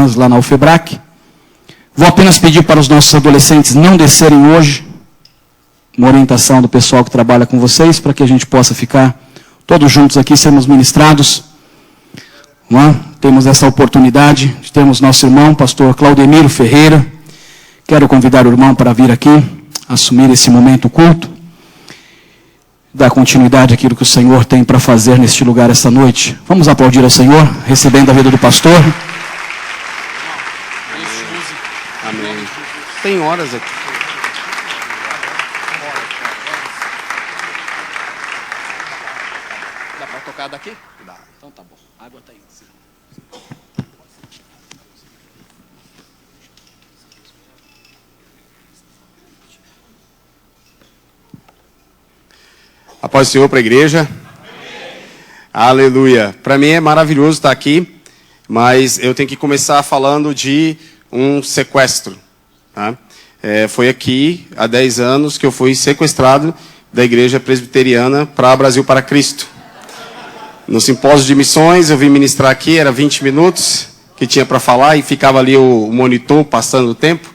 presbiterianas lá na UFEBRAC. Vou apenas pedir para os nossos adolescentes não descerem hoje, uma orientação do pessoal que trabalha com vocês, para que a gente possa ficar todos juntos aqui, sermos ministrados. Temos essa oportunidade de termos nosso irmão, pastor Claudemiro Ferreira. Quero convidar o irmão para vir aqui, assumir esse momento culto, dar continuidade àquilo que o Senhor tem para fazer neste lugar esta noite. Vamos aplaudir ao Senhor, recebendo a vida do pastor. Amém. Tem horas aqui. Dá para tocar daqui? Dá. Então tá bom. A água tá aí. A paz do Senhor para a igreja. Amém. Aleluia. Para mim é maravilhoso estar aqui, mas eu tenho que começar falando de um sequestro. Tá? Foi aqui, há 10 anos, que eu fui sequestrado da igreja presbiteriana para Brasil para Cristo. No simpósio de missões, eu vim ministrar aqui, era 20 minutos que tinha para falar, e ficava ali o monitor passando o tempo.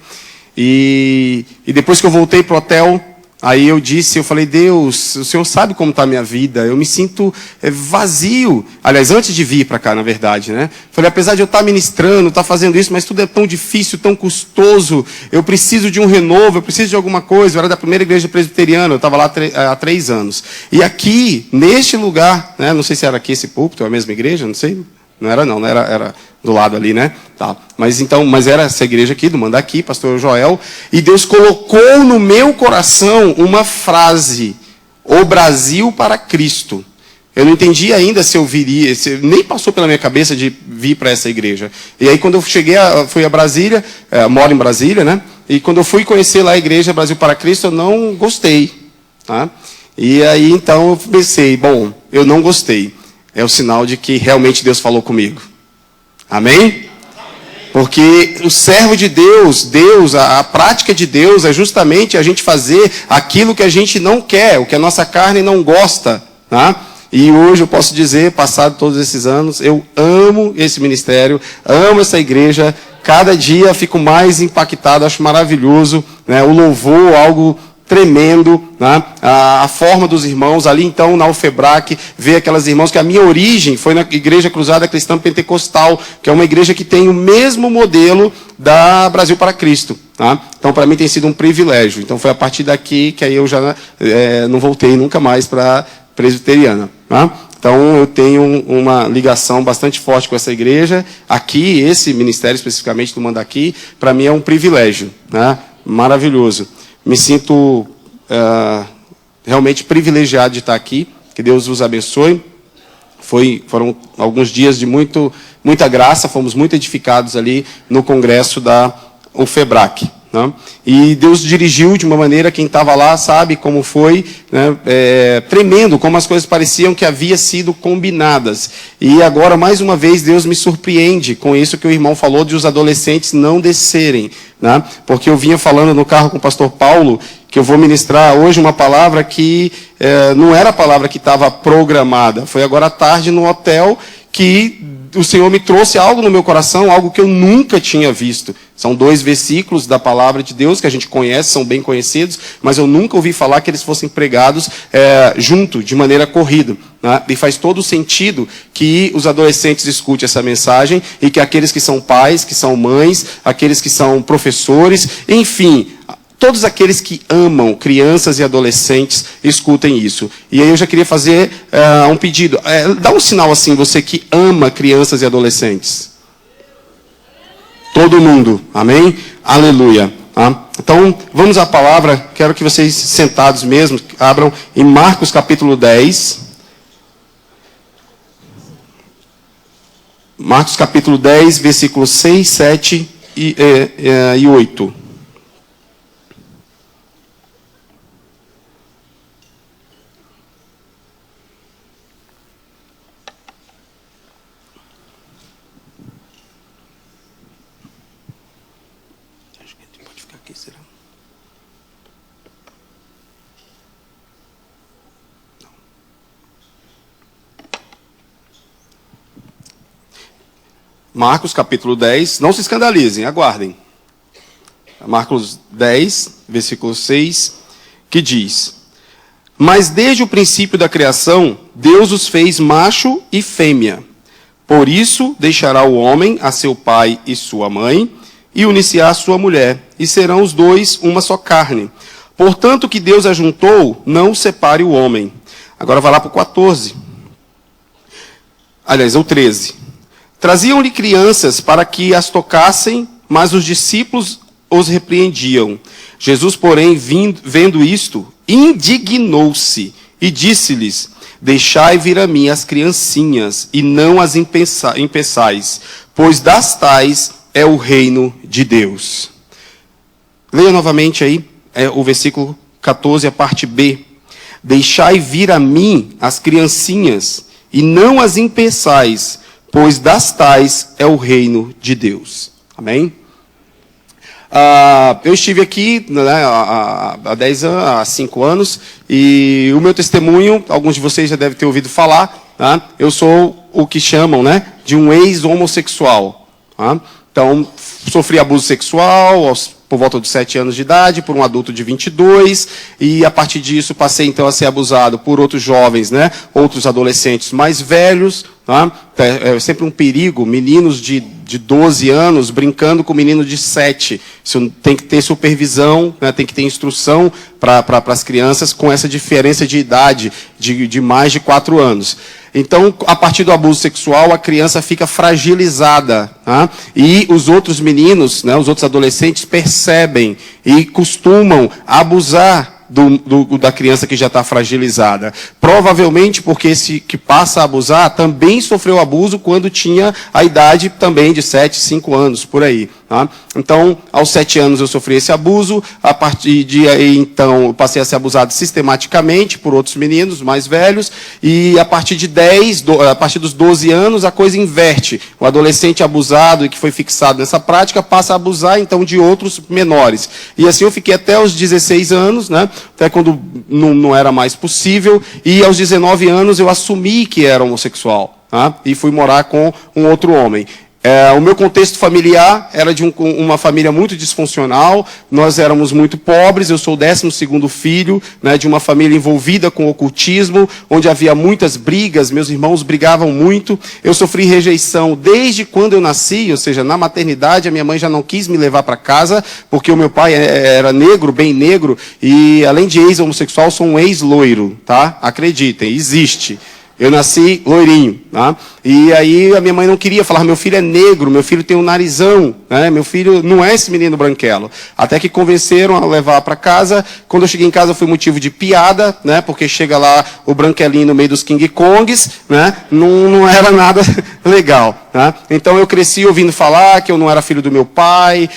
E depois que eu voltei para o hotel, aí eu falei, Deus, o Senhor sabe como está a minha vida, eu me sinto vazio. Aliás, antes de vir para cá, na verdade, né? Falei, apesar de eu estar ministrando, estar fazendo isso, mas tudo é tão difícil, tão custoso, eu preciso de um renovo, eu preciso de alguma coisa. Eu era da primeira igreja presbiteriana, eu estava lá há 3 anos. E aqui, neste lugar, né? Não sei se era aqui esse púlpito, a mesma igreja, não sei. Não era do lado ali, né? Tá. Mas era essa igreja aqui, do Mandaqui, pastor Joel. E Deus colocou no meu coração uma frase: o Brasil para Cristo. Eu não entendi ainda se eu viria, nem passou pela minha cabeça de vir para essa igreja. E aí quando eu fui a Brasília, moro em Brasília, né? E quando eu fui conhecer lá a igreja Brasil para Cristo, eu não gostei. Tá? E aí então eu pensei, bom, eu não gostei. É o sinal de que realmente Deus falou comigo. Amém? Porque o servo de Deus, a prática de Deus é justamente a gente fazer aquilo que a gente não quer, o que a nossa carne não gosta. Tá? E hoje eu posso dizer, passado todos esses anos, eu amo esse ministério, amo essa igreja. Cada dia fico mais impactado, acho maravilhoso, né? O louvor, algo tremendo, né? A forma dos irmãos ali, então, na UFEBRAC, ver aquelas irmãos, que a minha origem foi na Igreja Cruzada Cristã Pentecostal, que é uma igreja que tem o mesmo modelo da Brasil para Cristo. Tá? Então, para mim tem sido um privilégio. Então, foi a partir daqui que aí eu já não voltei nunca mais para presbiteriana. Tá? Então, eu tenho uma ligação bastante forte com essa igreja. Aqui, esse ministério especificamente do Mandaqui, para mim é um privilégio, né? Maravilhoso. Me sinto realmente privilegiado de estar aqui. Que Deus os abençoe. Foram alguns dias de muita graça. Fomos muito edificados ali no congresso da UFEBRAC. Né? E Deus dirigiu de uma maneira, quem estava lá sabe como foi, né? Tremendo, como as coisas pareciam que haviam sido combinadas. E agora, mais uma vez, Deus me surpreende com isso que o irmão falou de os adolescentes não descerem. Né? Porque eu vinha falando no carro com o pastor Paulo, que eu vou ministrar hoje uma palavra que não era a palavra que estava programada. Foi agora à tarde no hotel que o Senhor me trouxe algo no meu coração, algo que eu nunca tinha visto. São 2 versículos da palavra de Deus, que a gente conhece, são bem conhecidos, mas eu nunca ouvi falar que eles fossem pregados junto, de maneira corrida. Né? E faz todo sentido que os adolescentes escutem essa mensagem, e que aqueles que são pais, que são mães, aqueles que são professores, enfim, todos aqueles que amam crianças e adolescentes, escutem isso. E aí eu já queria fazer um pedido. Dá um sinal assim, você que ama crianças e adolescentes. Todo mundo. Amém? Aleluia. Tá? Então, vamos à palavra. Quero que vocês, sentados mesmo, abram em Marcos capítulo 10. Marcos capítulo 10, versículos 6, 7 e 8. Marcos capítulo 10, não se escandalizem, aguardem. Marcos 10, versículo 6, que diz: Mas desde o princípio da criação, Deus os fez macho e fêmea. Por isso deixará o homem a seu pai e sua mãe, e unir-se-á a sua mulher, e serão os dois uma só carne. Portanto, o que Deus ajuntou, não separe o homem. Agora vai lá para o 14. Aliás, é o 13. Traziam-lhe crianças para que as tocassem, mas os discípulos os repreendiam. Jesus, porém, vendo isto, indignou-se e disse-lhes: Deixai vir a mim as criancinhas, e não as impeçais, pois das tais é o reino de Deus. Leia novamente aí, o versículo 14, a parte B. Deixai vir a mim as criancinhas, e não as impeçais, pois das tais é o reino de Deus. Amém? Eu estive aqui, né, há 5 anos, e o meu testemunho, alguns de vocês já devem ter ouvido falar, tá? Eu sou o que chamam, né, de um ex-homossexual. Tá? Então, sofri abuso sexual por volta de 7 anos de idade, por um adulto de 22, e a partir disso passei então a ser abusado por outros jovens, né, outros adolescentes mais velhos. Tá? É sempre um perigo, meninos de 12 anos brincando com menino de 7. Isso tem que ter supervisão, né? Tem que ter instrução para as crianças com essa diferença de idade de mais de 4 anos. Então, a partir do abuso sexual, a criança fica fragilizada. Tá? E os outros meninos, né, os outros adolescentes percebem e costumam abusar da criança que já está fragilizada. Provavelmente porque esse que passa a abusar também sofreu abuso quando tinha a idade também de 7, 5 anos, por aí. Tá? Então, aos 7 anos eu sofri esse abuso, a partir de aí, então, eu passei a ser abusado sistematicamente por outros meninos mais velhos, e a partir de a partir dos 12 anos, a coisa inverte. O adolescente abusado e que foi fixado nessa prática passa a abusar, então, de outros menores. E assim eu fiquei até os 16 anos, né? Até quando não era mais possível, e aos 19 anos eu assumi que era homossexual, tá? E fui morar com um outro homem. O meu contexto familiar era de uma família muito disfuncional, nós éramos muito pobres, eu sou o 12º filho, né, de uma família envolvida com ocultismo, onde havia muitas brigas, meus irmãos brigavam muito, eu sofri rejeição desde quando eu nasci, ou seja, na maternidade a minha mãe já não quis me levar para casa, porque o meu pai era negro, bem negro, e além de ex-homossexual, sou um ex-loiro, tá? Acreditem, existe. Eu nasci loirinho, tá? E aí a minha mãe não queria falar, meu filho é negro, meu filho tem um narizão, né? Meu filho não é esse menino branquelo. Até que convenceram a levar para casa. Quando eu cheguei em casa foi motivo de piada, né? Porque chega lá o branquelinho no meio dos King Kongs, né? Não era nada legal. Tá? Então eu cresci ouvindo falar que eu não era filho do meu pai,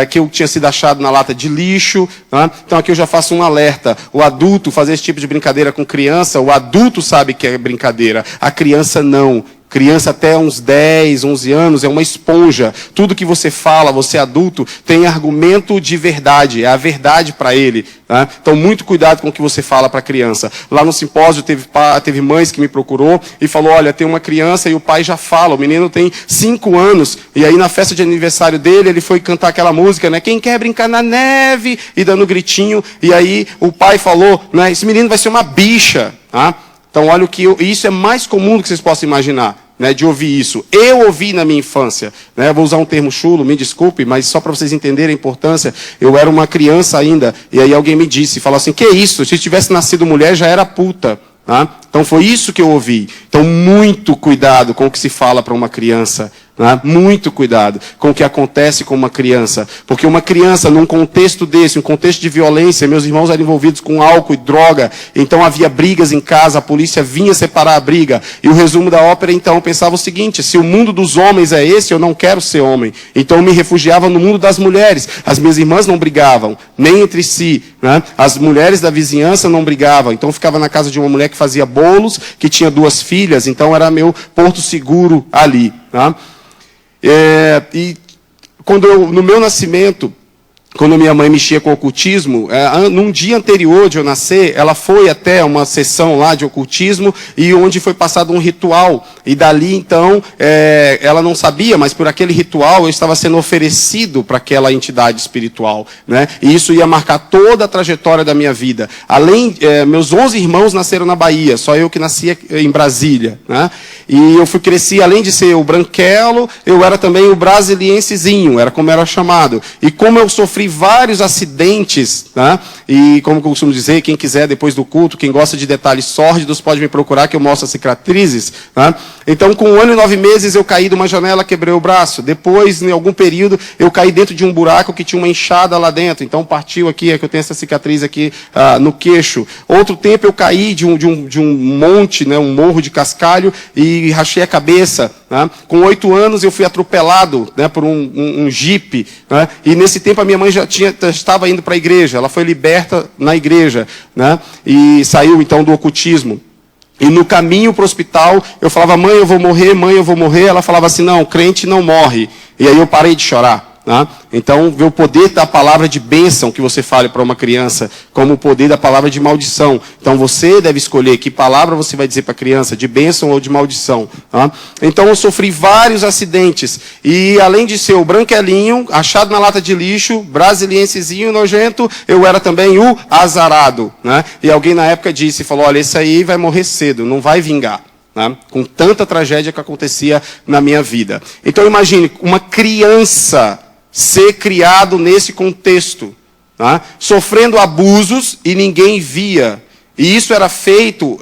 que eu tinha sido achado na lata de lixo. Tá? Então aqui eu já faço um alerta. O adulto fazer esse tipo de brincadeira com criança, o adulto sabe que é brincadeira, a criança não. Criança até uns 10, 11 anos é uma esponja. Tudo que você fala, você adulto, tem argumento de verdade. É a verdade para ele. Tá? Então, muito cuidado com o que você fala para a criança. Lá no simpósio, teve mães que me procurou e falou, olha, tem uma criança e o pai já fala. O menino tem 5 anos. E aí, na festa de aniversário dele, ele foi cantar aquela música, né? Quem quer brincar na neve? E dando gritinho. E aí, o pai falou, né? Esse menino vai ser uma bicha. Tá? Então, olha isso é mais comum do que vocês possam imaginar, né, de ouvir isso. Eu ouvi na minha infância, né, vou usar um termo chulo, me desculpe, mas só para vocês entenderem a importância, eu era uma criança ainda, e aí alguém me disse, falou assim, que isso, se tivesse nascido mulher já era puta. Tá? Então foi isso que eu ouvi. Então muito cuidado com o que se fala para uma criança. Né? Muito cuidado com o que acontece com uma criança. Porque uma criança, num contexto desse, um contexto de violência, meus irmãos eram envolvidos com álcool e droga, então havia brigas em casa, a polícia vinha separar a briga. E o resumo da ópera, então, eu pensava o seguinte, se o mundo dos homens é esse, eu não quero ser homem. Então eu me refugiava no mundo das mulheres. As minhas irmãs não brigavam, nem entre si. Né? As mulheres da vizinhança não brigavam. Então eu ficava na casa de uma mulher que fazia bolos, que tinha 2 filhas, então era meu porto seguro ali. Tá? E quando no meu nascimento, quando minha mãe mexia com o ocultismo, num dia anterior de eu nascer, ela foi até uma sessão lá de ocultismo, e onde foi passado um ritual. E dali, então, ela não sabia, mas por aquele ritual eu estava sendo oferecido para aquela entidade espiritual, né? E isso ia marcar toda a trajetória da minha vida. Além, meus 11 irmãos nasceram na Bahia, só eu que nascia em Brasília, né? E eu cresci, além de ser o branquelo, eu era também o brasiliensezinho, era como era chamado. E como eu sofri vários acidentes, né? E como eu costumo dizer, quem quiser depois do culto, quem gosta de detalhes sórdidos, pode me procurar que eu mostro as cicatrizes, né? Então, com 1 ano e 9 meses, eu caí de uma janela, quebrei o braço. Depois, em algum período, eu caí dentro de um buraco que tinha uma enxada lá dentro. Então, partiu aqui, é que eu tenho essa cicatriz aqui no queixo. Outro tempo, eu caí de um monte, né, um morro de cascalho, e rachei a cabeça, né? Com 8 anos, eu fui atropelado, né, por um jipe, né? E nesse tempo, a minha mãe já estava indo para a igreja. Ela foi liberta na igreja, né? E saiu, então, do ocultismo. E no caminho para o hospital, eu falava, mãe, eu vou morrer, mãe, eu vou morrer. Ela falava assim, não, crente não morre. E aí eu parei de chorar. Né? Então, ver o poder da palavra de bênção que você fale para uma criança, como o poder da palavra de maldição. Então, você deve escolher que palavra você vai dizer para a criança, de bênção ou de maldição. Tá? Então, eu sofri vários acidentes. E, além de ser o branquelinho, achado na lata de lixo, brasiliensezinho, nojento, eu era também o azarado. Né? E alguém na época disse, falou, olha, esse aí vai morrer cedo, não vai vingar. Né? Com tanta tragédia que acontecia na minha vida. Então, imagine, uma criança ser criado nesse contexto, tá? Sofrendo abusos e ninguém via. E isso era feito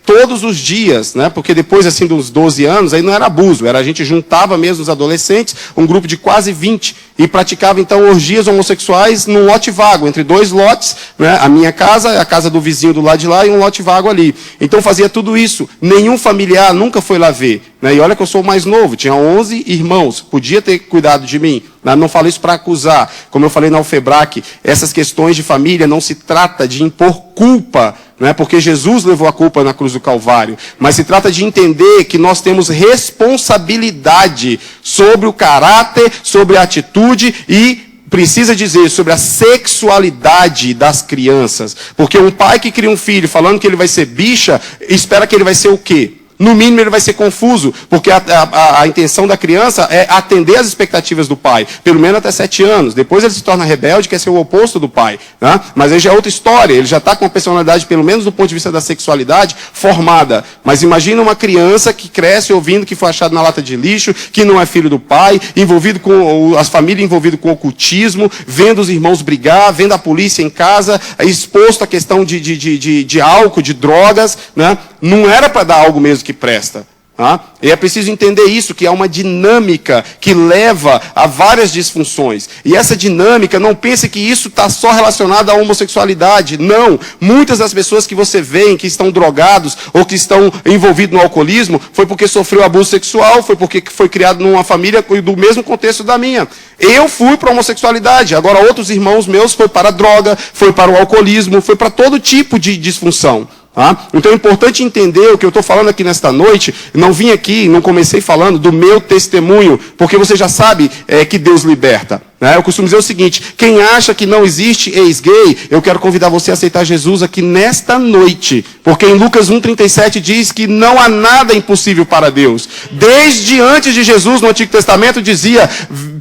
todos os dias, né? Porque depois assim dos 12 anos, aí não era abuso, a gente juntava mesmo os adolescentes, um grupo de quase 20, e praticava então orgias homossexuais num lote vago, entre 2 lotes, né? A minha casa, a casa do vizinho do lado de lá e um lote vago ali. Então fazia tudo isso, nenhum familiar nunca foi lá ver, né? E olha que eu sou o mais novo, tinha 11 irmãos, podia ter cuidado de mim. Não falo isso para acusar, como eu falei na Alfebrac, essas questões de família não se trata de impor culpa, não é porque Jesus levou a culpa na cruz do Calvário, mas se trata de entender que nós temos responsabilidade sobre o caráter, sobre a atitude e, precisa dizer, sobre a sexualidade das crianças. Porque um pai que cria um filho falando que ele vai ser bicha, espera que ele vai ser o quê? No mínimo ele vai ser confuso, porque a intenção da criança é atender às expectativas do pai, pelo menos até 7 anos. Depois ele se torna rebelde, quer ser o oposto do pai. Né? Mas aí já é outra história, ele já está com a personalidade, pelo menos do ponto de vista da sexualidade, formada. Mas imagina uma criança que cresce ouvindo que foi achado na lata de lixo, que não é filho do pai, envolvido com as famílias envolvidas com ocultismo, vendo os irmãos brigar, vendo a polícia em casa, exposto à questão de álcool, de drogas, né? Não era para dar algo mesmo que presta. Tá? E é preciso entender isso, que há uma dinâmica que leva a várias disfunções. E essa dinâmica, não pense que isso está só relacionado à homossexualidade. Não. Muitas das pessoas que você vê que estão drogados ou que estão envolvidos no alcoolismo, foi porque sofreu abuso sexual, foi porque foi criado numa família do mesmo contexto da minha. Eu fui para a homossexualidade, agora outros irmãos meus foi para a droga, foi para o alcoolismo, foi para todo tipo de disfunção. Tá? Então é importante entender o que eu estou falando aqui nesta noite. Não vim aqui, não comecei falando do meu testemunho, porque você já sabe que Deus liberta. Né? Eu costumo dizer o seguinte, quem acha que não existe ex-gay, eu quero convidar você a aceitar Jesus aqui nesta noite. Porque em Lucas 1,37 diz que não há nada impossível para Deus. Desde antes de Jesus, no Antigo Testamento, dizia,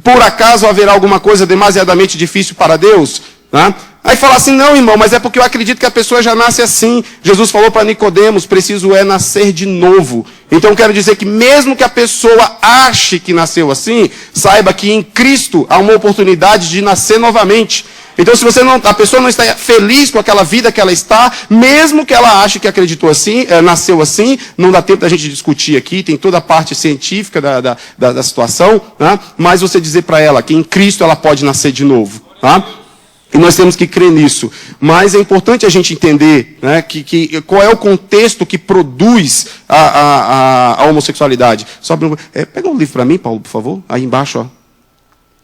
por acaso haverá alguma coisa demasiadamente difícil para Deus? Né? Aí fala assim, não irmão, mas é porque eu acredito que a pessoa já nasce assim. Jesus falou para Nicodemos, preciso é nascer de novo. Então eu quero dizer que mesmo que a pessoa ache que nasceu assim, saiba que em Cristo há uma oportunidade de nascer novamente. Então se a pessoa não está feliz com aquela vida que ela está, mesmo que ela ache que acreditou assim, nasceu assim, não dá tempo da gente discutir aqui, tem toda a parte científica da situação, né? Mas você dizer para ela que em Cristo ela pode nascer de novo. Tá? E nós temos que crer nisso. Mas é importante a gente entender, né, qual é o contexto que produz a homossexualidade. Pega um livro para mim, Paulo, por favor. Aí embaixo, ó.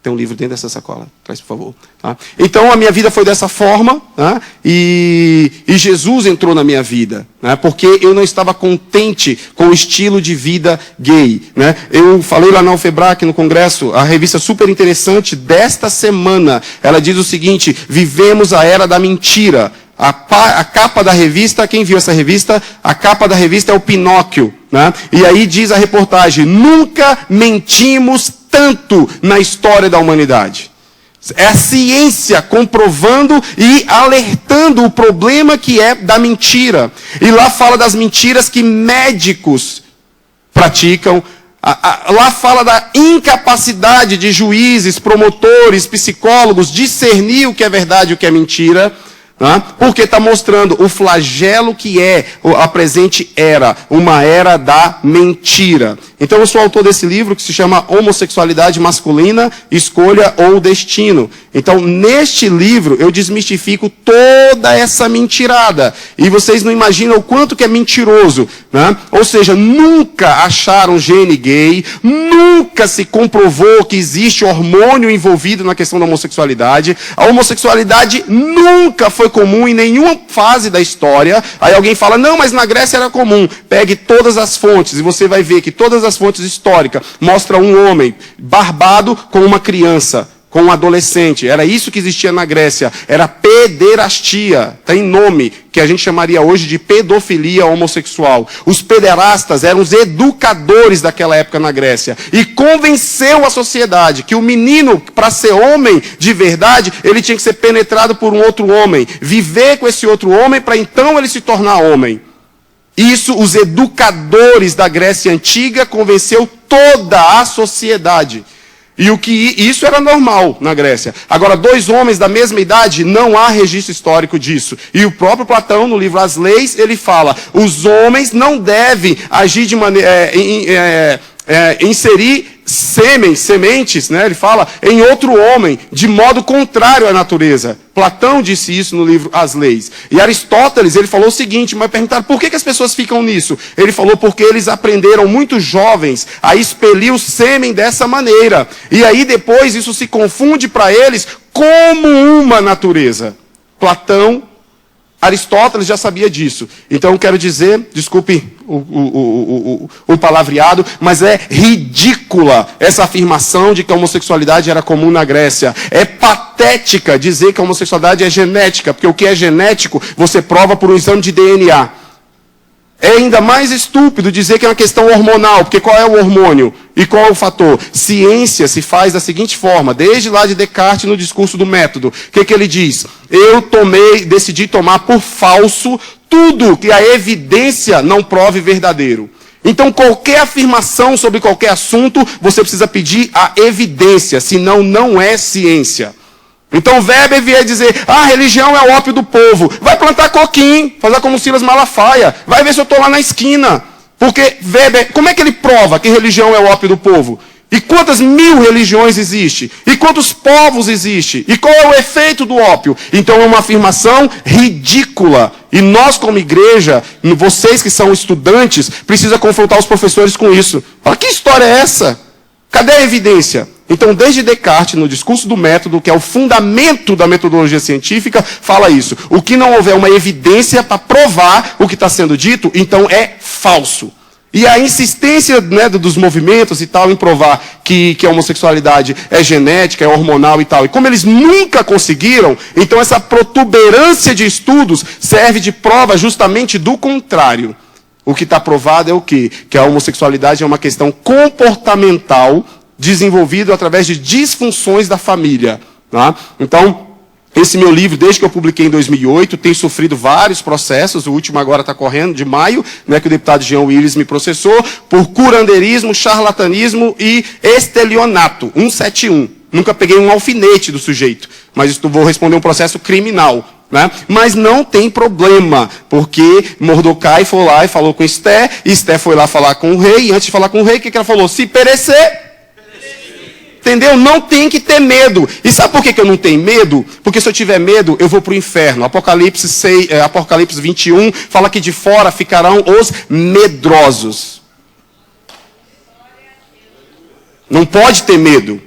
Tem um livro dentro dessa sacola. Traz, por favor. Tá? Então, a minha vida foi dessa forma. Tá? E Jesus entrou na minha vida. Né? Porque eu não estava contente com o estilo de vida gay. Né? Eu falei lá na UFEBRAC, no congresso, a revista super interessante desta semana. Ela diz o seguinte: vivemos a era da mentira. A capa da revista, quem viu essa revista? A capa da revista é o Pinóquio. Né? E aí diz a reportagem: nunca mentimos tanto na história da humanidade. É a ciência comprovando e alertando o problema que é da mentira. E lá fala das mentiras que médicos praticam. Lá fala da incapacidade de juízes, promotores, psicólogos discernir o que é verdade e o que é mentira. Porque está mostrando o flagelo que é a presente era, uma era da mentira. Então eu sou autor desse livro que se chama Homossexualidade Masculina, Escolha ou Destino. Então neste livro eu desmistifico toda essa mentirada. E vocês não imaginam o quanto que é mentiroso. Né? Ou seja, nunca acharam gene gay, nunca se comprovou que existe hormônio envolvido na questão da homossexualidade. A homossexualidade nunca foi comum em nenhuma fase da história. Aí alguém fala: não, mas na Grécia era comum. Pegue todas as fontes e você vai ver que todas as fontes históricas mostram um homem barbado com uma criança, com um adolescente. Era isso que existia na Grécia. Era pederastia. Tem nome que a gente chamaria hoje de pedofilia homossexual. Os pederastas eram os educadores daquela época na Grécia. E convenceu a sociedade que o menino, para ser homem de verdade, ele tinha que ser penetrado por um outro homem. Viver com esse outro homem para então ele se tornar homem. Isso, os educadores da Grécia Antiga convenceu toda a sociedade. E isso era normal na Grécia. Agora, dois homens da mesma idade, não há registro histórico disso. E o próprio Platão, no livro As Leis, ele fala: os homens não devem agir de maneira... inserir sementes, né? Ele fala, em outro homem, de modo contrário à natureza. Platão disse isso no livro As Leis. E Aristóteles, ele falou o seguinte, mas perguntaram, por que as pessoas ficam nisso? Ele falou, porque eles aprenderam muito jovens a expelir o sêmen dessa maneira. E aí depois isso se confunde para eles como uma natureza. Platão, Aristóteles já sabia disso. Então eu quero dizer, desculpe o palavreado, mas é ridícula essa afirmação de que a homossexualidade era comum na Grécia. É patética dizer que a homossexualidade é genética, porque o que é genético você prova por um exame de DNA. É ainda mais estúpido dizer que é uma questão hormonal, porque qual é o hormônio? E qual é o fator? Ciência se faz da seguinte forma, desde lá de Descartes no discurso do método. O que ele diz? Eu decidi tomar por falso tudo que a evidência não prove verdadeiro. Então qualquer afirmação sobre qualquer assunto, você precisa pedir a evidência, senão não é ciência. Então Weber vier dizer, a religião é o ópio do povo. Vai plantar coquinho, fazer como Silas Malafaia. Vai ver se eu estou lá na esquina. Porque Weber, como é que ele prova que religião é o ópio do povo? E quantas mil religiões existem? E quantos povos existem? E qual é o efeito do ópio? Então é uma afirmação ridícula. E nós como igreja, vocês que são estudantes, precisam confrontar os professores com isso. Fala, que história é essa? Cadê a evidência? Então, desde Descartes, no discurso do método, que é o fundamento da metodologia científica, fala isso. O que não houver uma evidência para provar o que está sendo dito, então é falso. E a insistência, né, dos movimentos e tal em provar que a homossexualidade é genética, é hormonal e tal. E como eles nunca conseguiram, então essa protuberância de estudos serve de prova justamente do contrário. O que está provado é o quê? Que a homossexualidade é uma questão comportamental desenvolvido através de disfunções da família. Tá? Então, esse meu livro, desde que eu publiquei em 2008, tem sofrido vários processos. O último agora está correndo, de maio, né, que o deputado Jean Willis me processou, por curandeirismo, charlatanismo e estelionato, 171. Nunca peguei um alfinete do sujeito, mas vou responder um processo criminal. Né? Mas não tem problema, porque Mordecai foi lá e falou com Esté, e Esté foi lá falar com o rei, e antes de falar com o rei, o que ela falou? Se perecer... Entendeu? Não tem que ter medo. E sabe por que eu não tenho medo? Porque se eu tiver medo, eu vou para o inferno. Apocalipse 21 fala que de fora ficarão os medrosos. Não pode ter medo.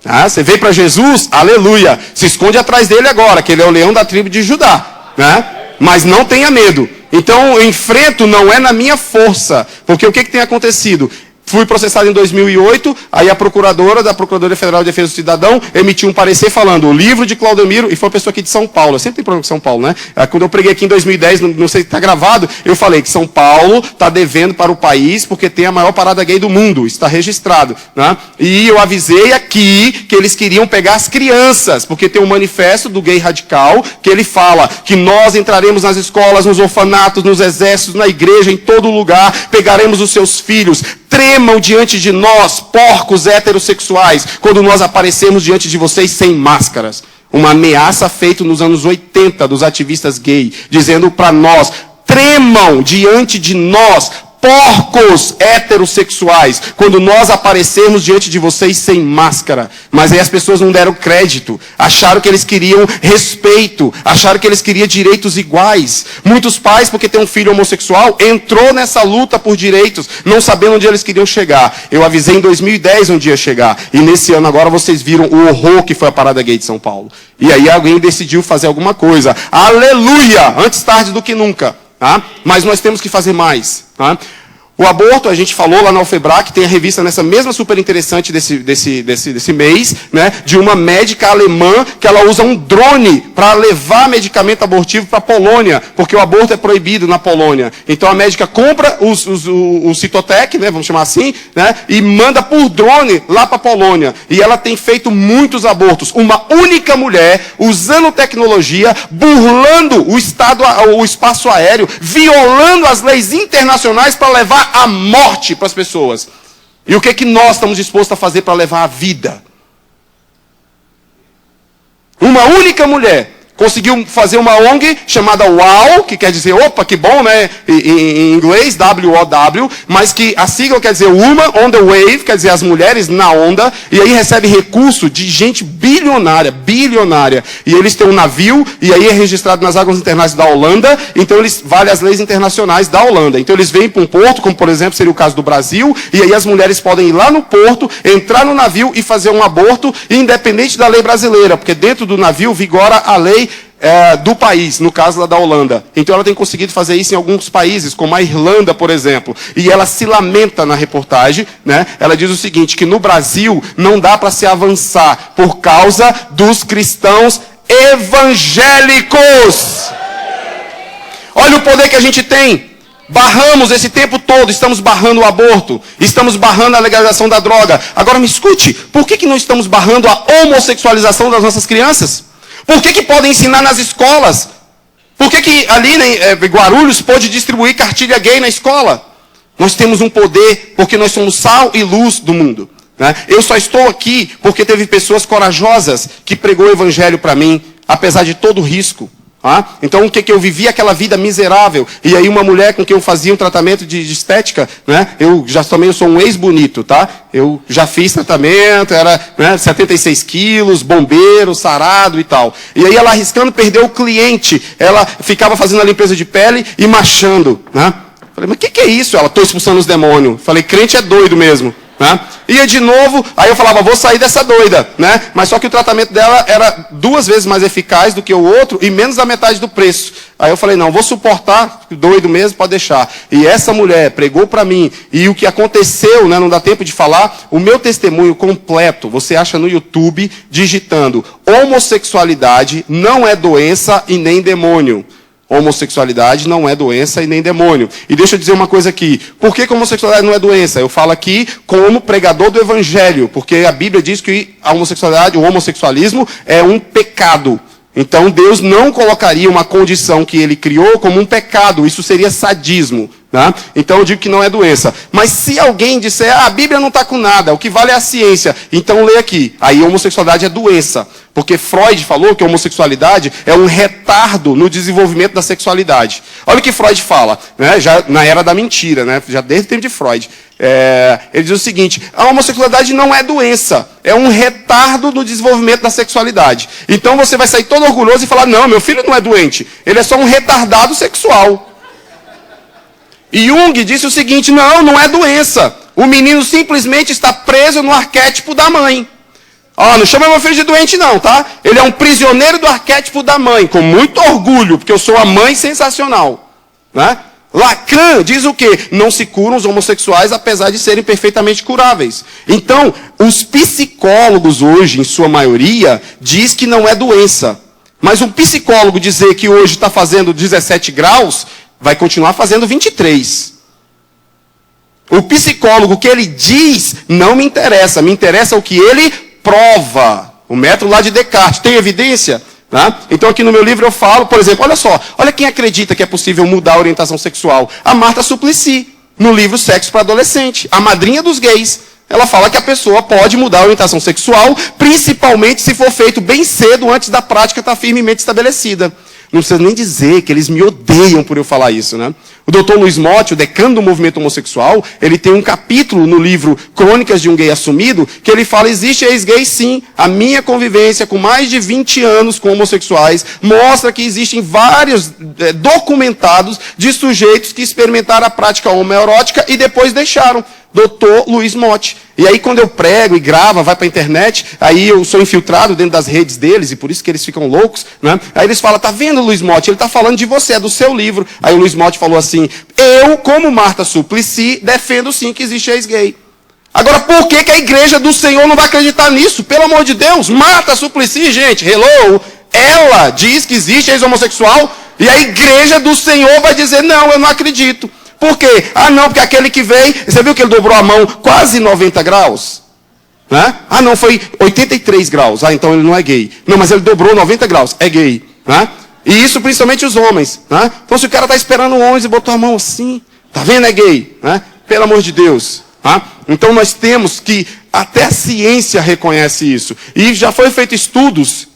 Ah, você veio para Jesus, aleluia. Se esconde atrás dele agora, que ele é o leão da tribo de Judá. Né? Mas não tenha medo. Então, eu enfrento não é na minha força. Porque o que tem acontecido? Fui processado em 2008, aí a procuradora da Procuradoria Federal de Defesa do Cidadão emitiu um parecer falando o livro de Claudemiro, e foi uma pessoa aqui de São Paulo, eu sempre tem problema com São Paulo, né? Quando eu preguei aqui em 2010, não sei se está gravado, eu falei que São Paulo está devendo para o país porque tem a maior parada gay do mundo, está registrado, né? E eu avisei aqui que eles queriam pegar as crianças, porque tem um manifesto do gay radical, que ele fala que nós entraremos nas escolas, nos orfanatos, nos exércitos, na igreja, em todo lugar, pegaremos os seus filhos, tremam diante de nós, porcos heterossexuais, quando nós aparecermos diante de vocês sem máscaras. Uma ameaça feita nos anos 80 dos ativistas gay, dizendo para nós, tremam diante de nós, porcos heterossexuais, quando nós aparecermos diante de vocês sem máscara. Mas aí as pessoas não deram crédito, acharam que eles queriam respeito, acharam que eles queriam direitos iguais. Muitos pais, porque tem um filho homossexual, entrou nessa luta por direitos, não sabendo onde eles queriam chegar. Eu avisei em 2010 onde ia chegar, e nesse ano agora vocês viram o horror que foi a parada gay de São Paulo. E aí alguém decidiu fazer alguma coisa. Aleluia! Antes tarde do que nunca. Tá? Mas nós temos que fazer mais. Tá? O aborto, a gente falou lá na UFEBRAC, tem a revista nessa mesma super interessante desse mês, né, de uma médica alemã que ela usa um drone para levar medicamento abortivo para a Polônia, porque o aborto é proibido na Polônia. Então a médica compra o Citotec, né, vamos chamar assim, né, e manda por drone lá para a Polônia. E ela tem feito muitos abortos. Uma única mulher, usando tecnologia, burlando o espaço aéreo, violando as leis internacionais para levar a morte para as pessoas. E o que nós estamos dispostos a fazer para levar a vida? Uma única mulher conseguiu fazer uma ONG chamada WOW, que quer dizer, opa, que bom, né? Em inglês, W-O-W, mas que a sigla quer dizer Woman on the Wave, quer dizer as mulheres na onda, e aí recebe recurso de gente bilionária. E eles têm um navio, e aí é registrado nas águas internacionais da Holanda, então eles valem as leis internacionais da Holanda. Então eles vêm para um porto, como por exemplo seria o caso do Brasil, e aí as mulheres podem ir lá no porto, entrar no navio e fazer um aborto, independente da lei brasileira, porque dentro do navio vigora a lei do país, no caso da Holanda. Então ela tem conseguido fazer isso em alguns países, como a Irlanda, por exemplo. E ela se lamenta na reportagem, né? Ela diz o seguinte, que no Brasil não dá para se avançar por causa dos cristãos evangélicos. Olha o poder que a gente tem. Barramos esse tempo todo, estamos barrando o aborto, estamos barrando a legalização da droga. Agora me escute, por que não estamos barrando a homossexualização das nossas crianças? Por que podem ensinar nas escolas? Por que ali em Guarulhos pode distribuir cartilha gay na escola? Nós temos um poder porque nós somos sal e luz do mundo. Né? Eu só estou aqui porque teve pessoas corajosas que pregou o evangelho para mim, apesar de todo o risco. Então o que eu vivi aquela vida miserável, e aí uma mulher com quem eu fazia um tratamento de estética, né? Eu sou um ex-bonito, tá? Eu já fiz tratamento, era 76 quilos, bombeiro, sarado e tal. E aí ela arriscando perder o cliente, ela ficava fazendo a limpeza de pele e machando, né? Falei, mas o que é isso? Ela, estou expulsando os demônios. Falei, crente é doido mesmo. Né? Ia de novo, aí eu falava, vou sair dessa doida, né? Mas só que o tratamento dela era 2 vezes mais eficaz do que o outro e menos da metade do preço. Aí eu falei, não, vou suportar, doido mesmo, pode deixar. E essa mulher pregou para mim, e o que aconteceu, né, não dá tempo de falar, o meu testemunho completo, você acha no YouTube, digitando, homossexualidade não é doença e nem demônio. Homossexualidade não é doença e nem demônio. E deixa eu dizer uma coisa aqui. Por que homossexualidade não é doença? Eu falo aqui como pregador do evangelho. Porque a Bíblia diz que a homossexualidade, o homossexualismo é um pecado. Então Deus não colocaria uma condição que ele criou como um pecado. Isso seria sadismo. Tá? Então eu digo que não é doença. Mas se alguém disser, a Bíblia não está com nada, o que vale é a ciência. Então lê aqui. Aí a homossexualidade é doença. Porque Freud falou que a homossexualidade é um retardo no desenvolvimento da sexualidade. Olha o que Freud fala, né? Já na era da mentira, né? Já desde o tempo de Freud. Ele diz o seguinte, a homossexualidade não é doença, é um retardo no desenvolvimento da sexualidade. Então você vai sair todo orgulhoso e falar, não, meu filho não é doente, ele é só um retardado sexual. E Jung disse o seguinte, não é doença, o menino simplesmente está preso no arquétipo da mãe. Não chama meu filho de doente não, tá? Ele é um prisioneiro do arquétipo da mãe, com muito orgulho, porque eu sou a mãe sensacional. Né? Lacan diz o quê? Não se curam os homossexuais, apesar de serem perfeitamente curáveis. Então, os psicólogos hoje, em sua maioria, diz que não é doença. Mas um psicólogo dizer que hoje está fazendo 17 graus, vai continuar fazendo 23. O psicólogo que ele diz não me interessa o que ele prova. O método lá de Descartes, tem evidência? Tá? Então aqui no meu livro eu falo, por exemplo, olha quem acredita que é possível mudar a orientação sexual. A Marta Suplicy, no livro Sexo para Adolescente, a madrinha dos gays. Ela fala que a pessoa pode mudar a orientação sexual, principalmente se for feito bem cedo, antes da prática estar firmemente estabelecida. Não precisa nem dizer que eles me odeiam por eu falar isso, né? O Dr. Luiz Motti, o decano do movimento homossexual, ele tem um capítulo no livro Crônicas de um Gay Assumido, que ele fala, existe ex-gay sim. A minha convivência com mais de 20 anos com homossexuais mostra que existem vários documentados de sujeitos que experimentaram a prática homoerótica e depois deixaram. Dr. Luiz Motti. E aí quando eu prego e gravo, vai para a internet, aí eu sou infiltrado dentro das redes deles, e por isso que eles ficam loucos, né? Aí eles falam, tá vendo, Luiz Motti? Ele está falando de você, é do seu livro. Aí o Luiz Motti falou assim, eu, como Marta Suplicy, defendo sim que existe ex-gay. Agora, por que a igreja do Senhor não vai acreditar nisso? Pelo amor de Deus, Marta Suplicy, gente, hello, ela diz que existe ex-homossexual, e a igreja do Senhor vai dizer, não, eu não acredito. Por quê? Não, porque aquele que veio, você viu que ele dobrou a mão quase 90 graus? Né? Não, foi 83 graus. Então ele não é gay. Não, mas ele dobrou 90 graus, é gay. Né? E isso principalmente os homens. Né? Então se o cara está esperando um ônibus e botou a mão assim, tá vendo, é gay. Né? Pelo amor de Deus. Né? Então nós temos que, até a ciência reconhece isso. E já foi feito estudos,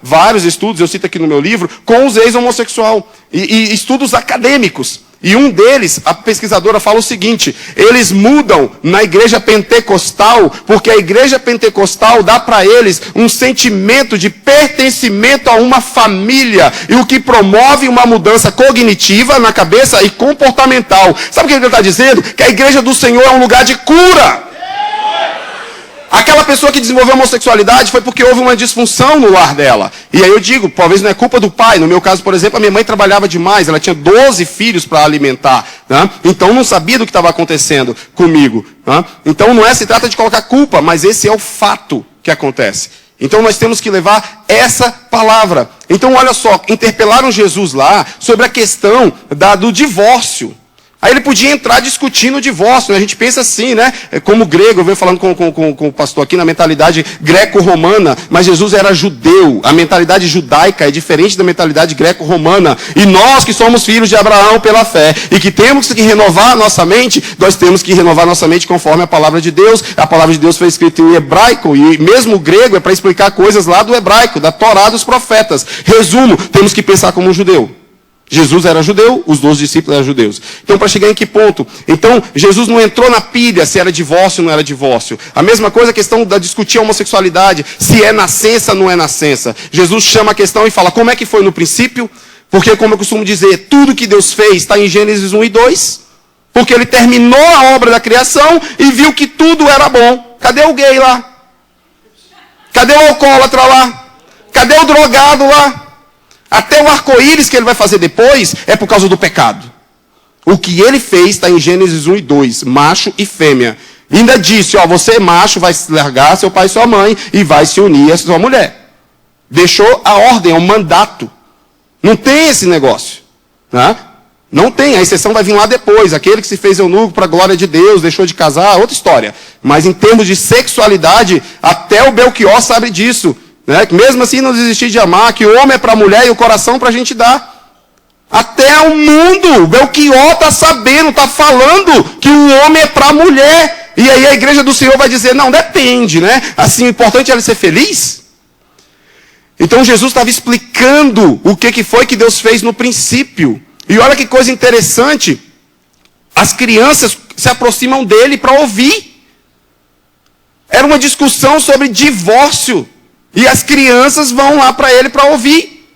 vários estudos, eu cito aqui no meu livro, com os ex-homossexuais. E estudos acadêmicos. E um deles, a pesquisadora fala o seguinte, eles mudam na igreja pentecostal, porque a igreja pentecostal dá para eles um sentimento de pertencimento a uma família, e o que promove uma mudança cognitiva na cabeça e comportamental. Sabe o que ele está dizendo? Que a igreja do Senhor é um lugar de cura. Aquela pessoa que desenvolveu a homossexualidade foi porque houve uma disfunção no lar dela. E aí eu digo, talvez não é culpa do pai. No meu caso, por exemplo, a minha mãe trabalhava demais. Ela tinha 12 filhos para alimentar. Né? Então não sabia do que estava acontecendo comigo. Né? Então não se trata de colocar culpa, mas esse é o fato que acontece. Então nós temos que levar essa palavra. Então olha só, interpelaram Jesus lá sobre a questão do divórcio. Aí ele podia entrar discutindo o divórcio, né? A gente pensa assim, né? Como grego, eu venho falando com o pastor aqui na mentalidade greco-romana, mas Jesus era judeu. A mentalidade judaica é diferente da mentalidade greco-romana. E nós que somos filhos de Abraão pela fé, e que temos que renovar a nossa mente, nós temos que renovar a nossa mente conforme a palavra de Deus. A palavra de Deus foi escrita em hebraico, e mesmo o grego é para explicar coisas lá do hebraico, da Torá dos profetas. Resumo, temos que pensar como um judeu. Jesus era judeu, os 12 discípulos eram judeus. Então, para chegar em que ponto? Então, Jesus não entrou na pilha se era divórcio ou não era divórcio. A mesma coisa a questão da discutir a homossexualidade, se é nascença ou não é nascença. Jesus chama a questão e fala, como é que foi no princípio? Porque, como eu costumo dizer, tudo que Deus fez está em Gênesis 1 e 2. Porque ele terminou a obra da criação e viu que tudo era bom. Cadê o gay lá? Cadê o alcoólatra lá? Cadê o drogado lá? Até o arco-íris que ele vai fazer depois é por causa do pecado. O que ele fez está em Gênesis 1 e 2, macho e fêmea. E ainda disse, você é macho, vai largar seu pai e sua mãe e vai se unir a sua mulher. Deixou a ordem, é um mandato. Não tem esse negócio. Né? Não tem, a exceção vai vir lá depois. Aquele que se fez eunuco para a glória de Deus, deixou de casar, outra história. Mas em termos de sexualidade, até o Belchior sabe disso. Né? Que mesmo assim não desistir de amar, que o homem é para a mulher e o coração para a gente dar. Até o mundo, o Belchior está sabendo, está falando que o homem é para a mulher. E aí a igreja do Senhor vai dizer, não, depende, né? Assim, o importante é ele ser feliz. Então Jesus estava explicando o que foi que Deus fez no princípio. E olha que coisa interessante, as crianças se aproximam dele para ouvir. Era uma discussão sobre divórcio. E as crianças vão lá para ele para ouvir.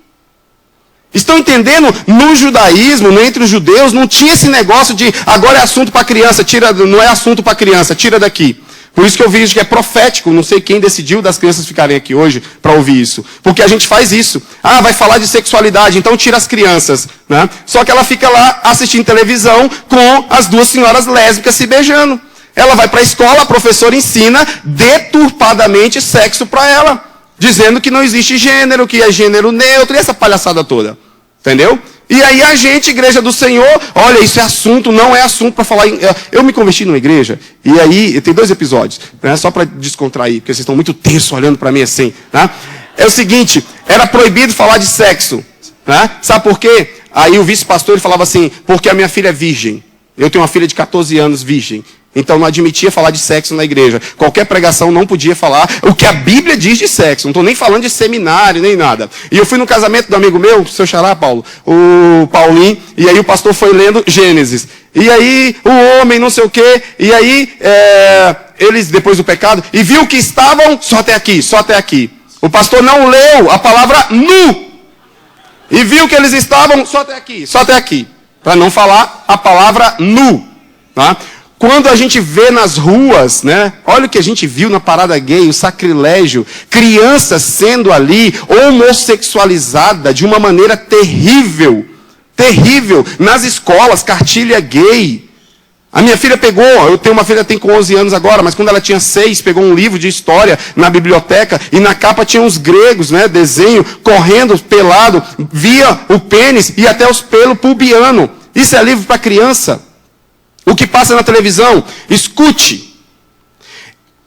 Estão entendendo? No judaísmo, entre os judeus, não tinha esse negócio de agora é assunto para criança, não é assunto para criança, tira daqui. Por isso que eu vejo que é profético, não sei quem decidiu das crianças ficarem aqui hoje para ouvir isso. Porque a gente faz isso. Ah, vai falar de sexualidade, então tira as crianças. Né? Só que ela fica lá assistindo televisão com as duas senhoras lésbicas se beijando. Ela vai para a escola, a professora ensina deturpadamente sexo para ela. Dizendo que não existe gênero, que é gênero neutro, e essa palhaçada toda. Entendeu? E aí a gente, igreja do Senhor, olha, isso é assunto, não é assunto para falar. Eu me converti numa igreja, e aí, tem 2 episódios, né, só para descontrair, porque vocês estão muito tensos olhando para mim assim. Né? É o seguinte, era proibido falar de sexo. Né? Sabe por quê? Aí o vice-pastor ele falava assim, porque a minha filha é virgem. Eu tenho uma filha de 14 anos virgem. Então não admitia falar de sexo na igreja. Qualquer pregação não podia falar o que a Bíblia diz de sexo. Não estou nem falando de seminário, nem nada. E eu fui no casamento do amigo meu, seu xará, Paulo, o Paulinho, e aí o pastor foi lendo Gênesis. E aí o homem, não sei o quê, e aí eles, depois do pecado, e viu que estavam só até aqui, só até aqui. O pastor não leu a palavra nu. E viu que eles estavam só até aqui. Para não falar a palavra nu. Tá? Quando a gente vê nas ruas, né? Olha o que a gente viu na parada gay, o sacrilégio. Crianças sendo ali homossexualizada de uma maneira terrível. Terrível. Nas escolas, cartilha gay. A minha filha pegou, eu tenho uma filha que tem com 11 anos agora, mas quando ela tinha 6, pegou um livro de história na biblioteca e na capa tinha uns gregos, né? Desenho, correndo, pelado, via o pênis e até os pelos pubiano. Isso é livro para criança. O que passa na televisão, escute.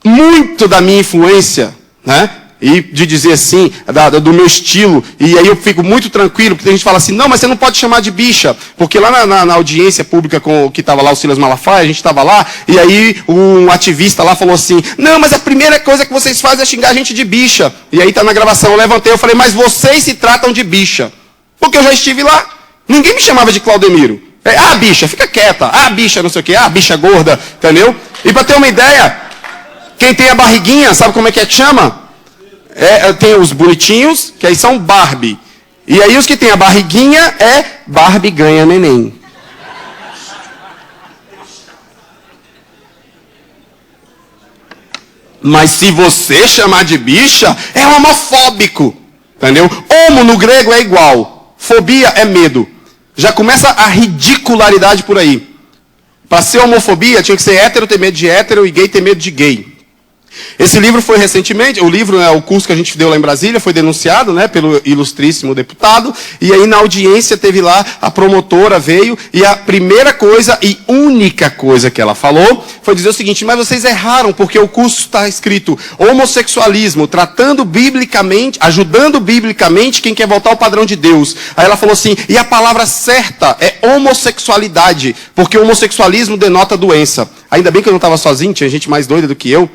Muito da minha influência, né? E de dizer assim, do meu estilo, e aí eu fico muito tranquilo, porque a gente fala assim, não, mas você não pode chamar de bicha, porque lá na audiência pública que estava lá o Silas Malafaia, a gente estava lá, e aí um ativista lá falou assim, não, mas a primeira coisa que vocês fazem é xingar a gente de bicha. E aí está na gravação, eu levantei, eu falei, mas vocês se tratam de bicha. Porque eu já estive lá, ninguém me chamava de Claudemiro. Bicha, fica quieta. Bicha, não sei o quê. Bicha gorda, entendeu? E para ter uma ideia, quem tem a barriguinha, sabe como é que chama? Tem os bonitinhos, que aí são Barbie. E aí os que tem a barriguinha Barbie ganha neném. Mas se você chamar de bicha, é homofóbico. Entendeu? Homo no grego é igual. Fobia é medo. Já começa a ridicularidade por aí. Para ser homofobia, tinha que ser hétero ter medo de hétero e gay ter medo de gay. Esse livro foi recentemente, o livro, o curso que a gente deu lá em Brasília, foi denunciado, né, pelo ilustríssimo deputado, e aí na audiência teve lá, a promotora veio, e a primeira coisa e única coisa que ela falou, foi dizer o seguinte, mas vocês erraram, porque o curso está escrito homossexualismo, tratando biblicamente, ajudando biblicamente quem quer voltar ao padrão de Deus. Aí ela falou assim, e a palavra certa é homossexualidade, porque o homossexualismo denota doença. Ainda bem que eu não estava sozinho, tinha gente mais doida do que eu.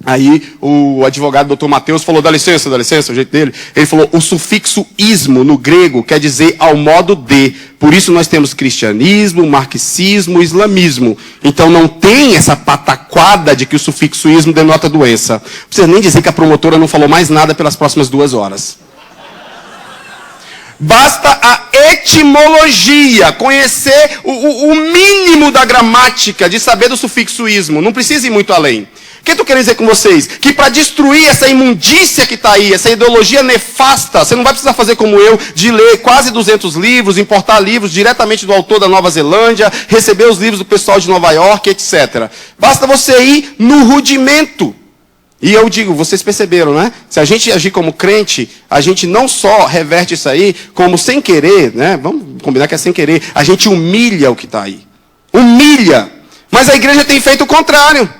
Aí o advogado doutor Mateus falou, dá licença, o jeito dele. Ele falou, o sufixo ismo no grego quer dizer ao modo de. Por isso nós temos cristianismo, marxismo, islamismo. Então não tem essa pataquada de que o sufixo ismo denota doença. Não precisa nem dizer que a promotora não falou mais nada pelas próximas 2 horas. Basta a etimologia, conhecer o mínimo da gramática, de saber do sufixo ismo. Não precisa ir muito além. O que eu estou querendo dizer com vocês? Que para destruir essa imundícia que está aí, essa ideologia nefasta, você não vai precisar fazer como eu, de ler quase 200 livros, importar livros diretamente do autor da Nova Zelândia, receber os livros do pessoal de Nova York, etc. Basta você ir no rudimento. E eu digo, vocês perceberam, né? Se a gente agir como crente, a gente não só reverte isso aí, como sem querer, né? Vamos combinar que é sem querer, a gente humilha o que está aí. Humilha. Mas a igreja tem feito o contrário.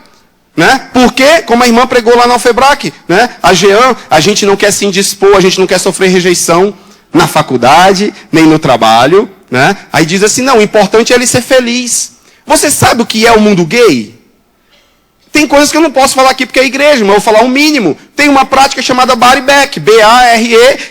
Né? Porque, como a irmã pregou lá na Alfebrac, né? A Jean, a gente não quer se indispor, a gente não quer sofrer rejeição na faculdade, nem no trabalho. Né? Aí diz assim, não, o importante é ele ser feliz. Você sabe o que é o mundo gay? Tem coisas que eu não posso falar aqui porque é igreja, mas eu vou falar o mínimo. Tem uma prática chamada Bareback, B-A-R-E-B-A-C-K,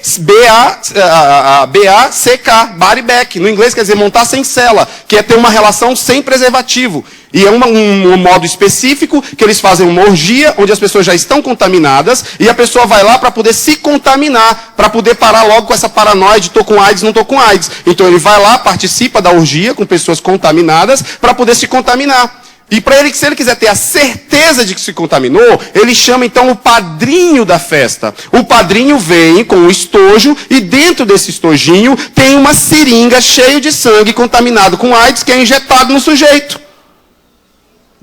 Bareback. No inglês quer dizer montar sem cela, que é ter uma relação sem preservativo. E é um modo específico que eles fazem uma orgia, onde as pessoas já estão contaminadas, e a pessoa vai lá para poder se contaminar, para poder parar logo com essa paranoia de estou com AIDS, não estou com AIDS. Então ele vai lá, participa da orgia com pessoas contaminadas, para poder se contaminar. E para ele, se ele quiser ter a certeza de que se contaminou, ele chama então o padrinho da festa. O padrinho vem com um estojo e dentro desse estojinho tem uma seringa cheia de sangue contaminado com AIDS que é injetado no sujeito.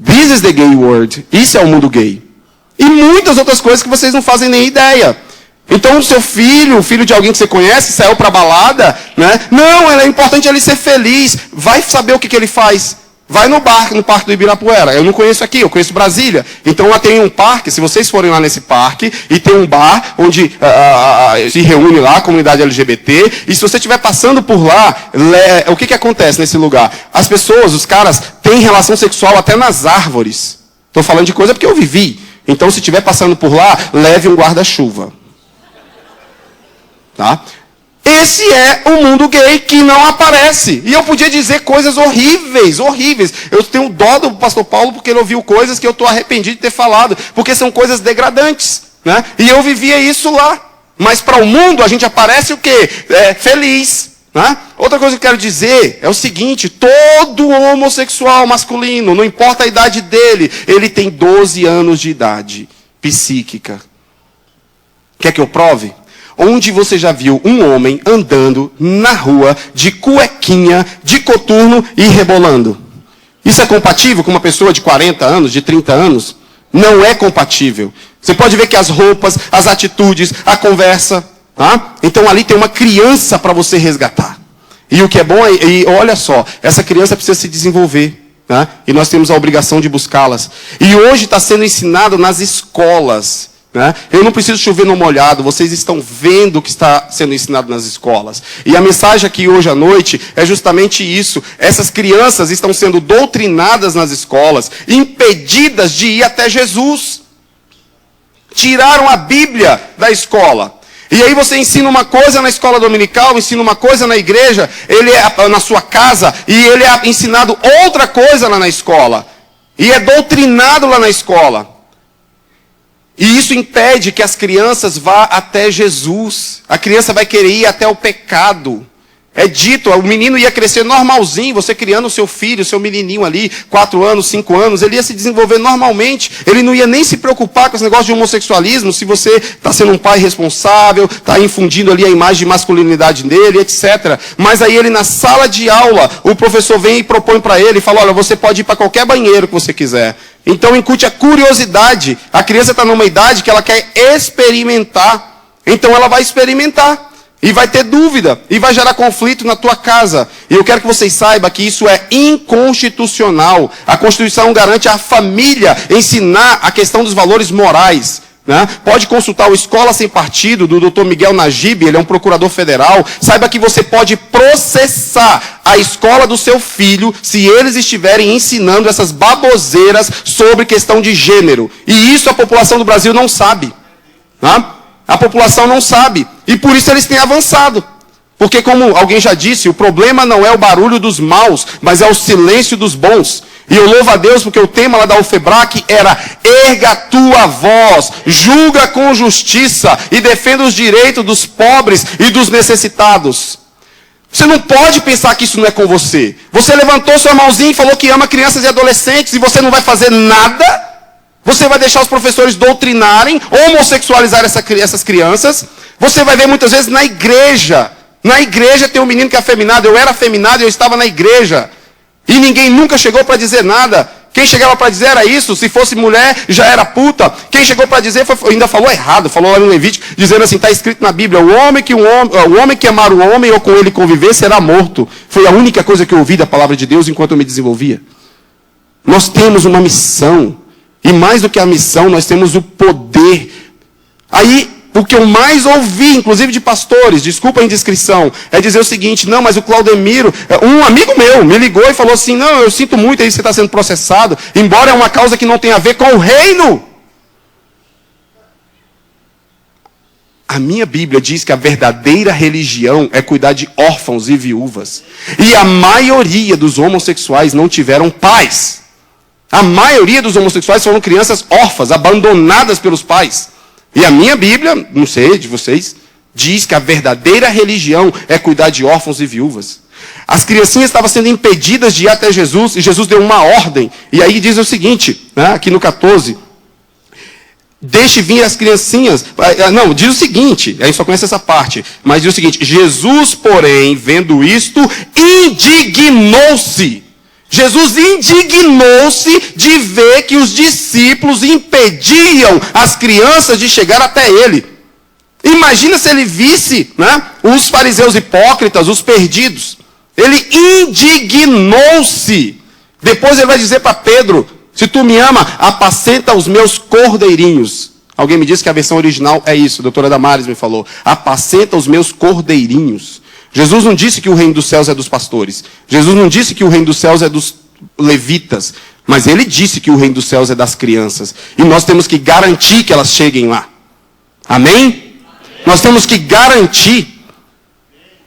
This is the gay world. Isso é o mundo gay. E muitas outras coisas que vocês não fazem nem ideia. Então o seu filho, o filho de alguém que você conhece, saiu para balada, né? Não, é importante ele ser feliz. Vai saber o que ele faz. Vai no parque do Ibirapuera. Eu não conheço aqui, eu conheço Brasília. Então lá tem um parque, se vocês forem lá nesse parque, e tem um bar onde se reúne lá a comunidade LGBT, e se você estiver passando por lá, o que acontece nesse lugar? As pessoas, os caras, têm relação sexual até nas árvores. Estou falando de coisa porque eu vivi. Então se estiver passando por lá, leve um guarda-chuva. Tá? Esse é o mundo gay que não aparece. E eu podia dizer coisas horríveis, horríveis. Eu tenho dó do pastor Paulo porque ele ouviu coisas que eu estou arrependido de ter falado. Porque são coisas degradantes. Né? E eu vivia isso lá. Mas para o mundo a gente aparece o quê? Feliz. Né? Outra coisa que eu quero dizer é o seguinte. Todo homossexual masculino, não importa a idade dele, ele tem 12 anos de idade psíquica. Quer que eu prove? Onde você já viu um homem andando na rua de cuequinha, de coturno e rebolando? Isso é compatível com uma pessoa de 40 anos, de 30 anos? Não é compatível. Você pode ver que as roupas, as atitudes, a conversa. Tá? Então ali tem uma criança para você resgatar. E o que é bom é, olha só, essa criança precisa se desenvolver. Tá? E nós temos a obrigação de buscá-las. E hoje está sendo ensinado nas escolas. Eu não preciso chover no molhado, vocês estão vendo o que está sendo ensinado nas escolas. E a mensagem aqui hoje à noite é justamente isso. Essas crianças estão sendo doutrinadas nas escolas, impedidas de ir até Jesus. Tiraram a Bíblia da escola. E aí você ensina uma coisa na escola dominical, ensina uma coisa na igreja, ele é na sua casa, e ele é ensinado outra coisa lá na escola. E é doutrinado lá na escola. E isso impede que as crianças vá até Jesus. A criança vai querer ir até o pecado. É dito, o menino ia crescer normalzinho, você criando o seu filho, o seu menininho ali, 4 anos, 5 anos, ele ia se desenvolver normalmente. Ele não ia nem se preocupar com esse negócio de homossexualismo, se você está sendo um pai responsável, está infundindo ali a imagem de masculinidade nele, etc. Mas aí ele na sala de aula, o professor vem e propõe para ele, e fala, olha, você pode ir para qualquer banheiro que você quiser. Então incute a curiosidade. A criança está numa idade que ela quer experimentar. Então ela vai experimentar. E vai ter dúvida. E vai gerar conflito na tua casa. E eu quero que vocês saibam que isso é inconstitucional. A Constituição garante à família ensinar a questão dos valores morais. Né? Pode consultar o Escola Sem Partido, do Dr. Miguel Najib, ele é um procurador federal. Saiba que você pode processar a escola do seu filho se eles estiverem ensinando essas baboseiras sobre questão de gênero. E isso a população do Brasil não sabe. Né? A população não sabe. E por isso eles têm avançado. Porque como alguém já disse, o problema não é o barulho dos maus, mas é o silêncio dos bons. E eu louvo a Deus porque o tema lá da UFEBRAC era erga tua voz, julga com justiça e defenda os direitos dos pobres e dos necessitados. Você não pode pensar que isso não é com você. Você levantou sua mãozinha e falou que ama crianças e adolescentes e você não vai fazer nada? Você vai deixar os professores doutrinarem, homossexualizar essas crianças? Você vai ver muitas vezes na igreja. Na igreja tem um menino que é afeminado. Eu era afeminado e eu estava na igreja. E ninguém nunca chegou para dizer nada. Quem chegava para dizer era isso. Se fosse mulher, já era puta. Quem chegou para dizer ainda falou errado. Falou lá no Levítico, dizendo assim, está escrito na Bíblia, o homem que amar o homem ou com ele conviver será morto. Foi a única coisa que eu ouvi da palavra de Deus enquanto eu me desenvolvia. Nós temos uma missão. E mais do que a missão, nós temos o poder. Aí, o que eu mais ouvi, inclusive de pastores, desculpa a indiscrição, é dizer o seguinte, não, mas o Claudemiro, um amigo meu, me ligou e falou assim, não, eu sinto muito aí, você está sendo processado, embora é uma causa que não tem a ver com o reino. A minha Bíblia diz que a verdadeira religião é cuidar de órfãos e viúvas. E a maioria dos homossexuais não tiveram pais. A maioria dos homossexuais foram crianças órfãs, abandonadas pelos pais. E a minha Bíblia, não sei de vocês, diz que a verdadeira religião é cuidar de órfãos e viúvas. As criancinhas estavam sendo impedidas de ir até Jesus, e Jesus deu uma ordem. E aí diz o seguinte, né, aqui no 14... Deixe vir as criancinhas. Não, diz o seguinte, a gente só conhece essa parte, mas diz o seguinte: Jesus, porém, vendo isto, indignou-se. Jesus indignou-se de ver que os discípulos impediam as crianças de chegar até ele. Imagina se ele visse, né, os fariseus hipócritas, os perdidos. Ele indignou-se. Depois ele vai dizer para Pedro: se tu me ama, apacenta os meus cordeirinhos. Alguém me disse que a versão original é isso, a doutora Damares me falou. Apacenta os meus cordeirinhos. Jesus não disse que o reino dos céus é dos pastores. Jesus não disse que o reino dos céus é dos levitas. Mas ele disse que o reino dos céus é das crianças. E nós temos que garantir que elas cheguem lá. Amém? Nós temos que garantir.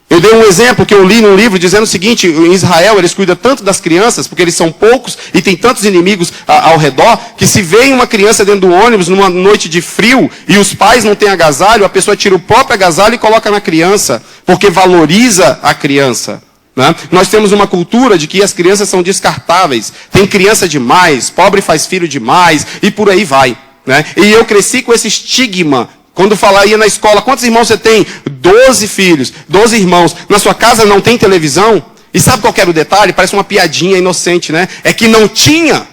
Eu dei um exemplo que eu li num livro dizendo o seguinte: em Israel eles cuidam tanto das crianças, porque eles são poucos e tem tantos inimigos ao redor, que se vem uma criança dentro do ônibus numa noite de frio e os pais não têm agasalho, a pessoa tira o próprio agasalho e coloca na criança, porque valoriza a criança. Né? Nós temos uma cultura de que as crianças são descartáveis, tem criança demais, pobre faz filho demais e por aí vai. Né? E eu cresci com esse estigma. Quando ia na escola, quantos irmãos você tem? 12 filhos, 12 irmãos. Na sua casa não tem televisão? E sabe qual era o detalhe? Parece uma piadinha inocente, né? É que não tinha.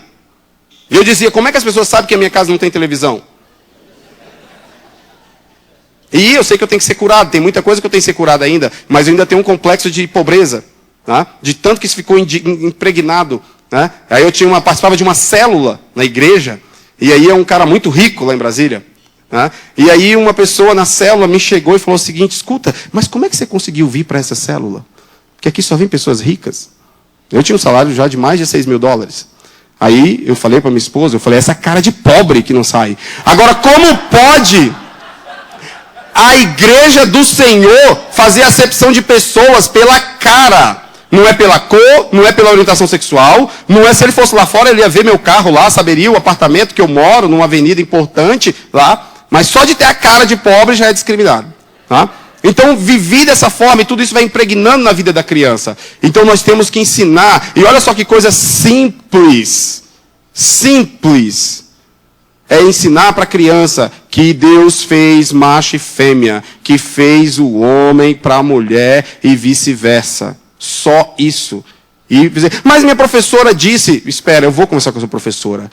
E eu dizia: como é que as pessoas sabem que a minha casa não tem televisão? E eu sei que eu tenho que ser curado. Tem muita coisa que eu tenho que ser curado ainda. Mas eu ainda tenho um complexo de pobreza. Tá? De tanto que isso ficou impregnado. Né? Aí eu participava de uma célula na igreja. E aí é um cara muito rico lá em Brasília. E aí uma pessoa na célula me chegou e falou o seguinte: escuta, mas como é que você conseguiu vir para essa célula? Porque aqui só vem pessoas ricas. Eu tinha um salário já de mais de $6.000. Aí eu falei para minha esposa, essa cara de pobre que não sai. Agora, como pode a igreja do Senhor fazer acepção de pessoas pela cara? Não é pela cor, não é pela orientação sexual, não é se ele fosse lá fora, ele ia ver meu carro lá, saberia o apartamento que eu moro, numa avenida importante lá, mas só de ter a cara de pobre já é discriminado. Tá? Então, vivi dessa forma e tudo isso vai impregnando na vida da criança. Então, nós temos que ensinar, e olha só que coisa simples, é ensinar para a criança que Deus fez macho e fêmea, que fez o homem para a mulher e vice-versa. Só isso. Mas minha professora disse: espera, eu vou conversar com a sua professora.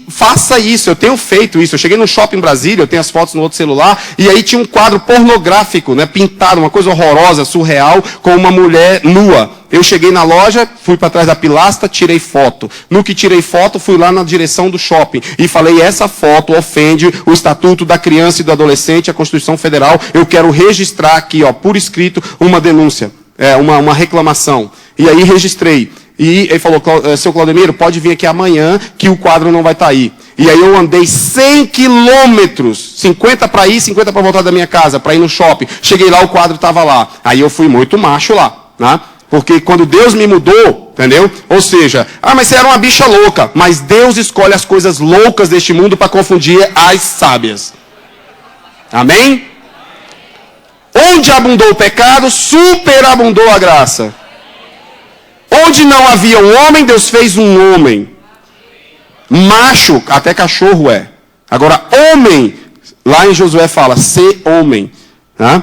Faça isso, eu tenho feito isso. Eu cheguei no shopping em Brasília, eu tenho as fotos no outro celular, e aí tinha um quadro pornográfico, né, pintado, uma coisa horrorosa, surreal, com uma mulher nua. Eu cheguei na loja, fui para trás da pilastra, tirei foto. No que tirei foto, fui lá na direção do shopping e falei: essa foto ofende o Estatuto da Criança e do Adolescente, a Constituição Federal. Eu quero registrar aqui, por escrito, uma denúncia. Uma reclamação. E aí registrei. E ele falou: seu Claudemiro, pode vir aqui amanhã que o quadro não vai estar aí. E aí eu andei 100 quilômetros, 50 para ir, 50 para voltar da minha casa, para ir no shopping. Cheguei lá, o quadro estava lá. Aí eu fui muito macho lá. Né? Porque quando Deus me mudou, entendeu? Ou seja, mas você era uma bicha louca. Mas Deus escolhe as coisas loucas deste mundo para confundir as sábias. Amém? Onde abundou o pecado, superabundou a graça. Onde não havia um homem, Deus fez um homem. Macho, até cachorro é. Agora, homem, lá em Josué fala: ser homem. Né?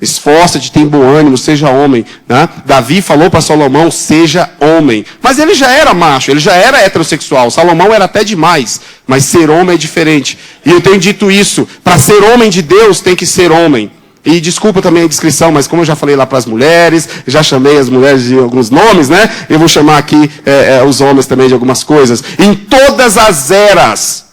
Esforça-te, tem bom ânimo, seja homem. Né? Davi falou para Salomão: seja homem. Mas ele já era macho, ele já era heterossexual. Salomão era até demais. Mas ser homem é diferente. E eu tenho dito isso: para ser homem de Deus, tem que ser homem. E desculpa também a descrição, mas como eu já falei lá para as mulheres, já chamei as mulheres de alguns nomes, né? Eu vou chamar aqui os homens também de algumas coisas. Em todas as eras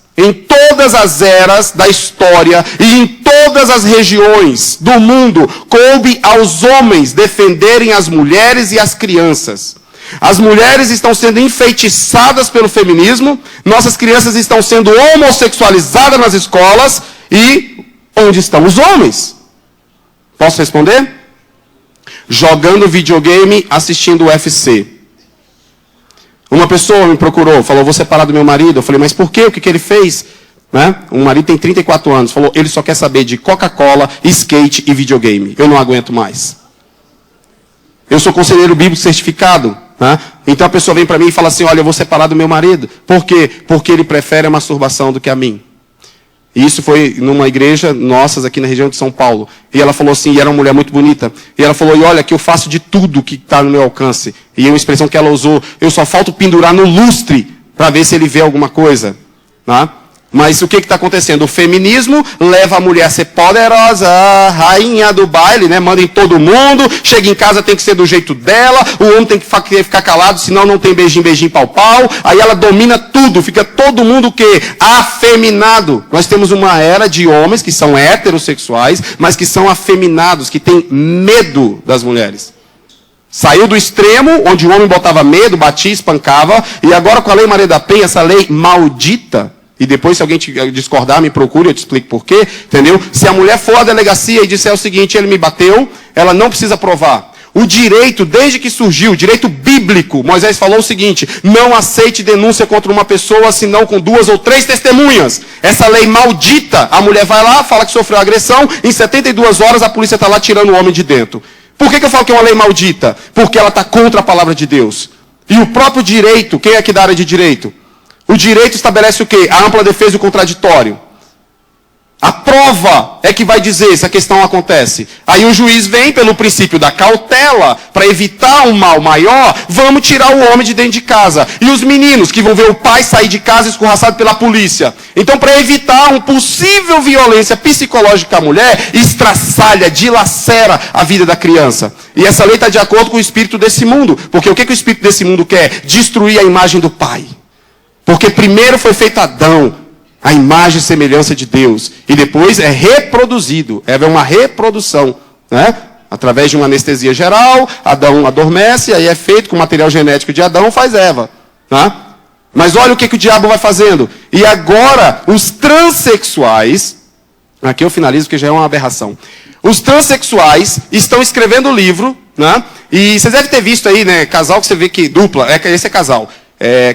da história e em todas as regiões do mundo, coube aos homens defenderem as mulheres e as crianças. As mulheres estão sendo enfeitiçadas pelo feminismo, nossas crianças estão sendo homossexualizadas nas escolas, e onde estão os homens? Posso responder? Jogando videogame, assistindo UFC. Uma pessoa me procurou, falou: vou separar do meu marido. Eu falei: mas por quê? O que ele fez? Né? Um marido tem 34 anos. Falou: ele só quer saber de Coca-Cola, skate e videogame. Eu não aguento mais. Eu sou conselheiro bíblico certificado. Né? Então a pessoa vem para mim e fala assim, olha, eu vou separar do meu marido. Por quê? Porque ele prefere a masturbação do que a mim. E isso foi numa igreja nossas aqui na região de São Paulo. E ela falou assim, e era uma mulher muito bonita. E ela falou, e olha que eu faço de tudo que está no meu alcance. E uma expressão que ela usou, eu só falto pendurar no lustre para ver se ele vê alguma coisa. Né? Mas o que está acontecendo? O feminismo leva a mulher a ser poderosa, a rainha do baile, né? Manda em todo mundo, chega em casa tem que ser do jeito dela, o homem tem que ficar calado, senão não tem beijinho, pau. Aí ela domina tudo, fica todo mundo o quê? Afeminado. Nós temos uma era de homens que são heterossexuais, mas que são afeminados, que têm medo das mulheres. Saiu do extremo, onde o homem botava medo, batia, espancava, e agora com a Lei Maria da Penha, essa lei maldita. E depois, se alguém discordar, me procure, eu te explico por quê, entendeu? Se a mulher for à delegacia e disser o seguinte, ele me bateu, ela não precisa provar. O direito, desde que surgiu, o direito bíblico, Moisés falou o seguinte, não aceite denúncia contra uma pessoa, senão com 2 ou 3 testemunhas. Essa lei maldita, a mulher vai lá, fala que sofreu agressão, em 72 horas a polícia está lá tirando o homem de dentro. Por que eu falo que é uma lei maldita? Porque ela está contra a palavra de Deus. E o próprio direito, quem é que dá área de direito? O direito estabelece o quê? A ampla defesa e o contraditório. A prova é que vai dizer se a questão acontece. Aí o juiz vem pelo princípio da cautela, para evitar um mal maior, vamos tirar o homem de dentro de casa. E os meninos que vão ver o pai sair de casa escorraçado pela polícia. Então, para evitar uma possível violência psicológica à mulher, estraçalha, dilacera a vida da criança. E essa lei está de acordo com o espírito desse mundo. Porque o que o espírito desse mundo quer? Destruir a imagem do pai. Porque primeiro foi feito Adão, a imagem e semelhança de Deus. E depois é reproduzido. É uma reprodução. Né? Através de uma anestesia geral, Adão adormece, aí é feito com o material genético de Adão, faz Eva. Né? Mas olha o que o diabo vai fazendo. E agora, os transexuais, aqui eu finalizo porque já é uma aberração. Os transexuais estão escrevendo o livro, né? E vocês devem ter visto aí, né? Casal que você vê que dupla, esse é casal.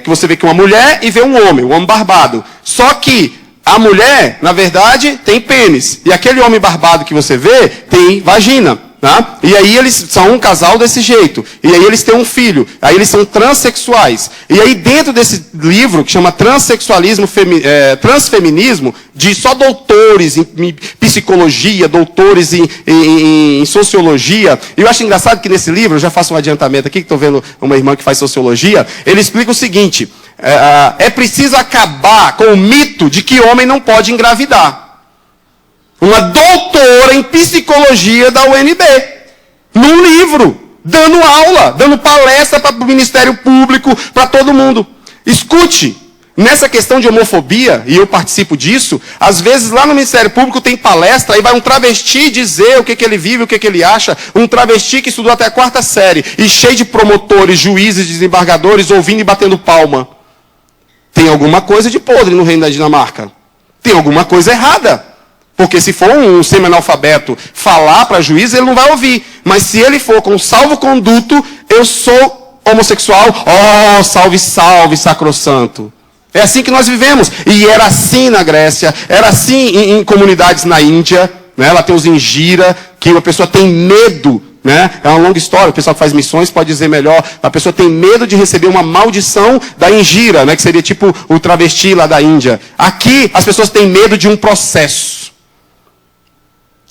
Que você vê que uma mulher e vê um homem barbado. Só que a mulher, na verdade, tem pênis. E aquele homem barbado que você vê, tem vagina. Tá? E aí eles são um casal desse jeito. E aí eles têm um filho. Aí eles são transexuais. E aí dentro desse livro, que chama Transfeminismo, de só doutores em psicologia, doutores em sociologia. E eu acho engraçado que nesse livro, eu já faço um adiantamento aqui, que estou vendo uma irmã que faz sociologia, ele explica o seguinte, é preciso acabar com o mito de que homem não pode engravidar. Uma doutora em psicologia da UNB, num livro, dando aula, dando palestra para o Ministério Público, para todo mundo. Escute, nessa questão de homofobia, e eu participo disso, às vezes lá no Ministério Público tem palestra, aí vai um travesti dizer o que ele vive, o que ele acha, um travesti que estudou até a 4ª série, e cheio de promotores, juízes, desembargadores, ouvindo e batendo palma. Tem alguma coisa de podre no reino da Dinamarca. Tem alguma coisa errada. Porque se for um semi-analfabeto falar para juiz, ele não vai ouvir. Mas se ele for com salvo-conduto, eu sou homossexual, oh, salve, salve, sacrossanto. É assim que nós vivemos. E era assim na Grécia, era assim em comunidades na Índia, né? Lá tem os Ingira, que a pessoa tem medo, né? É uma longa história, o pessoal que faz missões pode dizer melhor. A pessoa tem medo de receber uma maldição da Ingira, né? Que seria tipo o travesti lá da Índia. Aqui, as pessoas têm medo de um processo.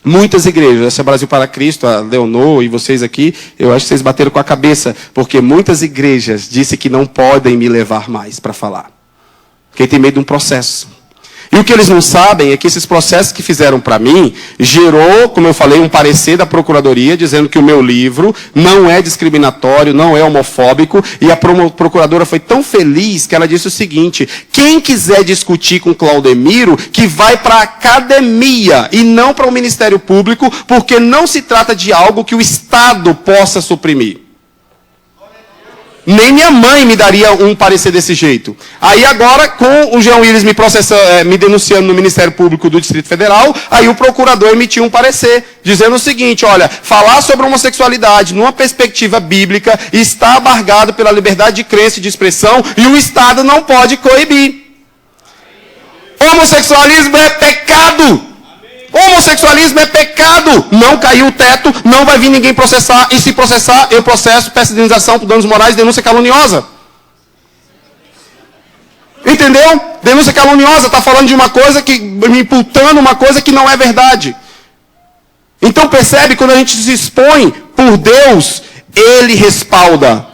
Muitas igrejas, essa é Brasil para Cristo, a Leonor e vocês aqui, eu acho que vocês bateram com a cabeça, porque muitas igrejas disseram que não podem me levar mais para falar. Porque tem medo de um processo. E o que eles não sabem é que esses processos que fizeram para mim, gerou, como eu falei, um parecer da Procuradoria, dizendo que o meu livro não é discriminatório, não é homofóbico, e a Procuradora foi tão feliz que ela disse o seguinte, quem quiser discutir com Claudemiro, que vai para a academia, e não para o Ministério Público, porque não se trata de algo que o Estado possa suprimir. Nem minha mãe me daria um parecer desse jeito. Aí agora, com o Jean Willis me denunciando no Ministério Público do Distrito Federal, aí o procurador emitiu um parecer, dizendo o seguinte, olha, falar sobre homossexualidade numa perspectiva bíblica está abargado pela liberdade de crença e de expressão e o Estado não pode coibir. Homossexualismo é pecado. homossexualismo é pecado. Não caiu o teto, não vai vir ninguém processar. E se processar, eu processo, peço indenização por danos morais, denúncia caluniosa. Entendeu? Denúncia caluniosa, está falando de uma coisa que, me imputando uma coisa que não é verdade. Então percebe, quando a gente se expõe por Deus, Ele respalda.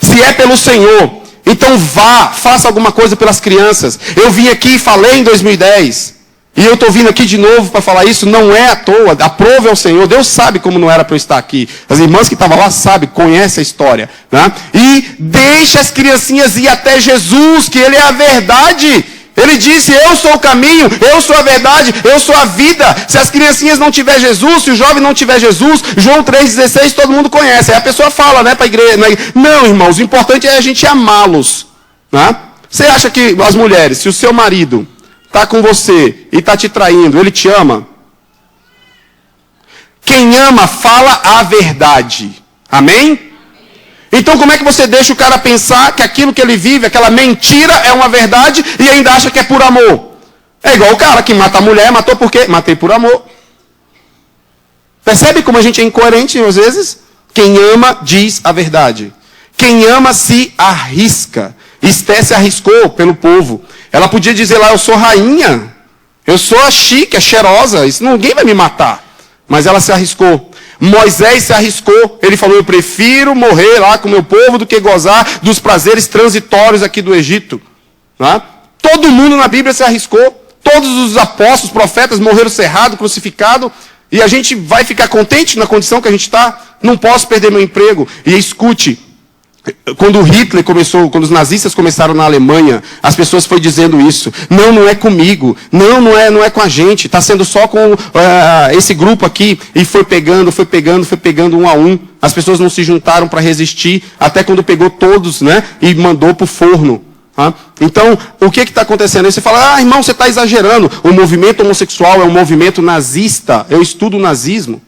Se é pelo Senhor, então vá, faça alguma coisa pelas crianças. Eu vim aqui e falei em 2010. E eu estou vindo aqui de novo para falar isso, não é à toa, aprove ao Senhor. Deus sabe como não era para eu estar aqui. As irmãs que estavam lá sabem, conhecem a história. Né? E deixa as criancinhas ir até Jesus, que Ele é a verdade. Ele disse, eu sou o caminho, eu sou a verdade, eu sou a vida. Se as criancinhas não tiver Jesus, se o jovem não tiver Jesus, João 3,16 todo mundo conhece. Aí a pessoa fala, né, para a igreja. Não, irmãos, o importante é a gente amá-los. Né? Você acha que as mulheres, se o seu marido está com você e está te traindo, ele te ama? Quem ama, fala a verdade. Amém? Então como é que você deixa o cara pensar que aquilo que ele vive, aquela mentira é uma verdade e ainda acha que é por amor? É igual o cara que mata a mulher, matou por quê? Matei por amor. Percebe como a gente é incoerente às vezes? Quem ama diz a verdade. Quem ama se arrisca. Esté se arriscou pelo povo. Ela podia dizer lá, eu sou rainha, eu sou a chique, a cheirosa, isso, ninguém vai me matar. Mas ela se arriscou. Moisés se arriscou, ele falou, eu prefiro morrer lá com o meu povo do que gozar dos prazeres transitórios aqui do Egito. Né? Todo mundo na Bíblia se arriscou, todos os apóstolos, profetas morreram cerrados, crucificados, e a gente vai ficar contente na condição que a gente está? Não posso perder meu emprego. E escute, quando Hitler começou, quando os nazistas começaram na Alemanha, as pessoas foram dizendo isso. Não é comigo. Não é com a gente. Está sendo só com esse grupo aqui. E foi pegando um a um. As pessoas não se juntaram para resistir, até quando pegou todos, né? E mandou para o forno. Tá? Então, o que está acontecendo? Aí você fala, irmão, você está exagerando. O movimento homossexual é um movimento nazista. Eu estudo o nazismo.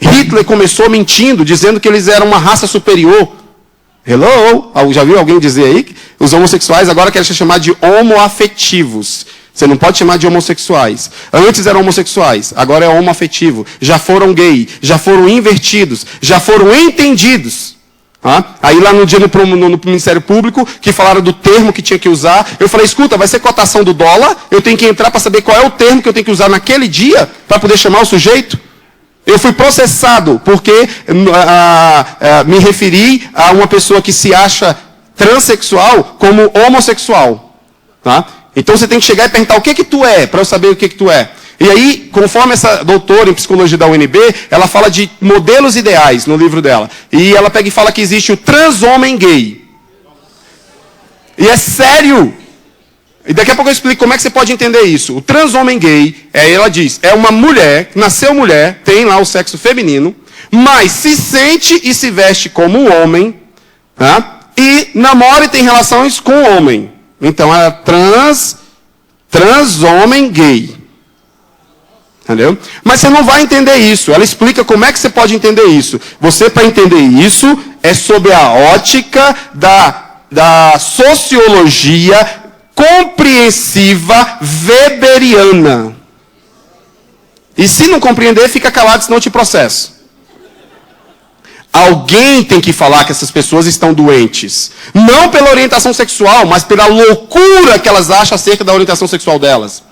Hitler começou mentindo, dizendo que eles eram uma raça superior. Hello? Já viu alguém dizer aí que os homossexuais agora querem ser chamados de homoafetivos. Você não pode chamar de homossexuais. Antes eram homossexuais, agora é homoafetivo. Já foram gay, já foram invertidos, já foram entendidos. Aí lá no dia no Ministério Público, que falaram do termo que tinha que usar, eu falei, escuta, vai ser cotação do dólar, eu tenho que entrar para saber qual é o termo que eu tenho que usar naquele dia, para poder chamar o sujeito. Eu fui processado porque me referi a uma pessoa que se acha transexual como homossexual. Tá? Então você tem que chegar e perguntar o que tu é, para eu saber o que tu é. E aí, conforme essa doutora em psicologia da UNB, ela fala de modelos ideais no livro dela. E ela pega e fala que existe o transhomem gay. E é sério. E daqui a pouco eu explico como é que você pode entender isso. O transhomem gay, ela diz, é uma mulher, que nasceu mulher, tem lá o sexo feminino, mas se sente e se veste como um homem, tá? E namora e tem relações com o homem. Então é transhomem gay. Entendeu? Mas você não vai entender isso. Ela explica como é que você pode entender isso. Você, para entender isso, é sob a ótica da sociologia compreensiva weberiana. E se não compreender, fica calado, senão eu te processo. Alguém tem que falar que essas pessoas estão doentes. Não pela orientação sexual, mas pela loucura que elas acham acerca da orientação sexual delas.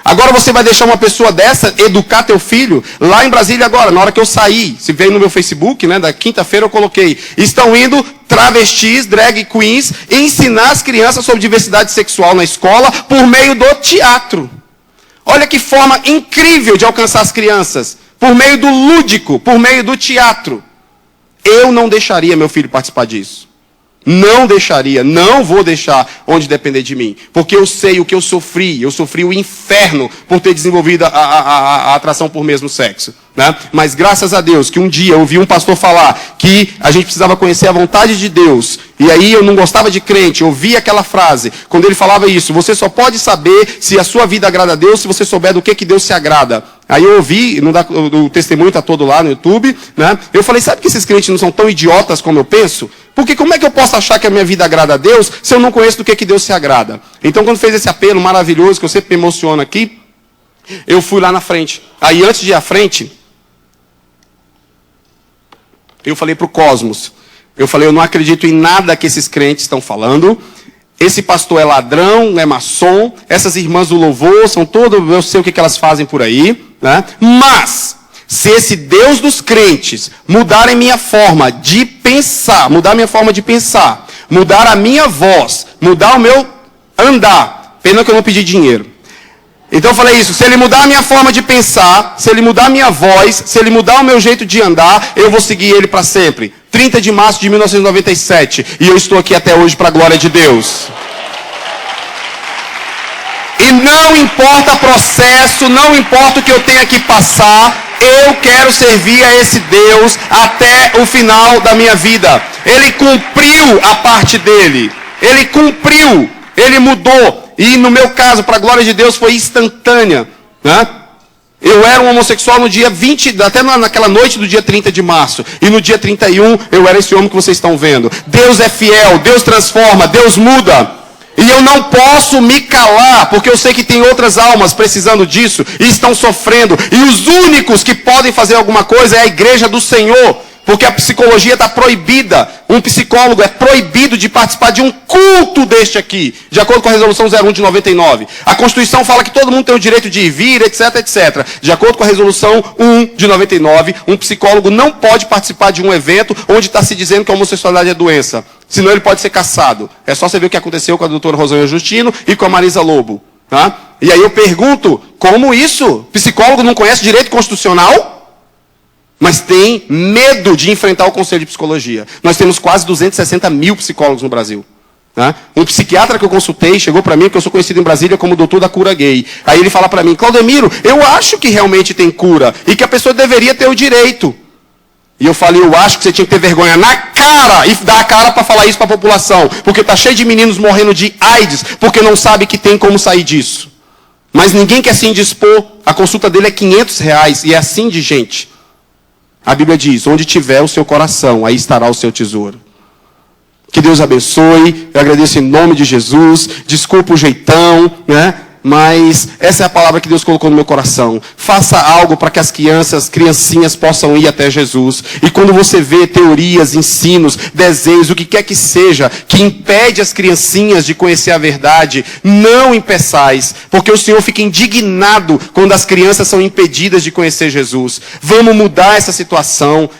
Agora você vai deixar uma pessoa dessa educar teu filho? Lá em Brasília agora, na hora que eu saí, se veio no meu Facebook, né, da quinta-feira eu coloquei, estão indo travestis, drag queens, ensinar as crianças sobre diversidade sexual na escola por meio do teatro. Olha que forma incrível de alcançar as crianças. Por meio do lúdico, por meio do teatro. Eu não deixaria meu filho participar disso. Não deixaria, não vou deixar onde depender de mim. Porque eu sei o que eu sofri o inferno por ter desenvolvido a atração por mesmo sexo. Né? Mas graças a Deus que um dia eu ouvi um pastor falar que a gente precisava conhecer a vontade de Deus. E aí eu não gostava de crente, eu ouvi aquela frase. Quando ele falava isso, você só pode saber se a sua vida agrada a Deus se você souber do que Deus se agrada. Aí eu ouvi, o testemunho está todo lá no YouTube, né? Eu falei, sabe que esses crentes não são tão idiotas como eu penso? Porque como é que eu posso achar que a minha vida agrada a Deus se eu não conheço do que Deus se agrada? Então quando fez esse apelo maravilhoso, que eu sempre me emociono aqui, Eu fui lá na frente. Aí antes de ir à frente, eu falei para o Cosmos. Eu falei, eu não acredito em nada que esses crentes estão falando. Esse pastor é ladrão, é maçom. Essas irmãs do louvor são todas, eu sei o que elas fazem por aí, né? Mas, se esse Deus dos crentes mudarem minha forma de pensar, mudar minha forma de pensar, mudar a minha voz, mudar o meu andar, pena que eu não pedi dinheiro. Então eu falei isso, se ele mudar a minha forma de pensar, se ele mudar a minha voz, se ele mudar o meu jeito de andar, eu vou seguir ele para sempre. 30 de março de 1997, e eu estou aqui até hoje para a glória de Deus. E não importa processo, não importa o que eu tenha que passar, eu quero servir a esse Deus até o final da minha vida. Ele cumpriu a parte dele, ele cumpriu, ele mudou. E no meu caso, para a glória de Deus, foi instantânea, né? Eu era um homossexual no dia 20, até naquela noite do dia 30 de março. E no dia 31, eu era esse homem que vocês estão vendo. Deus é fiel, Deus transforma, Deus muda. E eu não posso me calar, porque eu sei que tem outras almas precisando disso e estão sofrendo. E os únicos que podem fazer alguma coisa é a igreja do Senhor. Porque a psicologia está proibida. Um psicólogo é proibido de participar de um culto deste aqui. De acordo com a resolução 01 de 99. A Constituição fala que todo mundo tem o direito de ir e vir, etc, etc. De acordo com a resolução 1 de 99, um psicólogo não pode participar de um evento onde está se dizendo que a homossexualidade é doença. Senão ele pode ser cassado. É só você ver o que aconteceu com a doutora Rosângela Justino e com a Marisa Lobo. Tá? E aí eu pergunto, como isso? Psicólogo não conhece direito constitucional? Mas tem medo de enfrentar o Conselho de Psicologia. Nós temos quase 260 mil psicólogos no Brasil. Né? Um psiquiatra que eu consultei chegou para mim, que eu sou conhecido em Brasília como doutor da cura gay. Aí ele fala para mim, Claudemiro, eu acho que realmente tem cura e que a pessoa deveria ter o direito. E eu falei, eu acho que você tinha que ter vergonha na cara e dar a cara para falar isso para a população. Porque está cheio de meninos morrendo de AIDS porque não sabe que tem como sair disso. Mas ninguém quer se indispor. A consulta dele é R$500 e é assim de gente. A Bíblia diz, onde tiver o seu coração, aí estará o seu tesouro. Que Deus abençoe, eu agradeço em nome de Jesus, desculpa o jeitão, né? Mas essa é a palavra que Deus colocou no meu coração. Faça algo para que as criancinhas possam ir até Jesus. E quando você vê teorias, ensinos, desenhos, o que quer que seja, que impede as criancinhas de conhecer a verdade, não impeçais. Porque o Senhor fica indignado quando as crianças são impedidas de conhecer Jesus. Vamos mudar essa situação.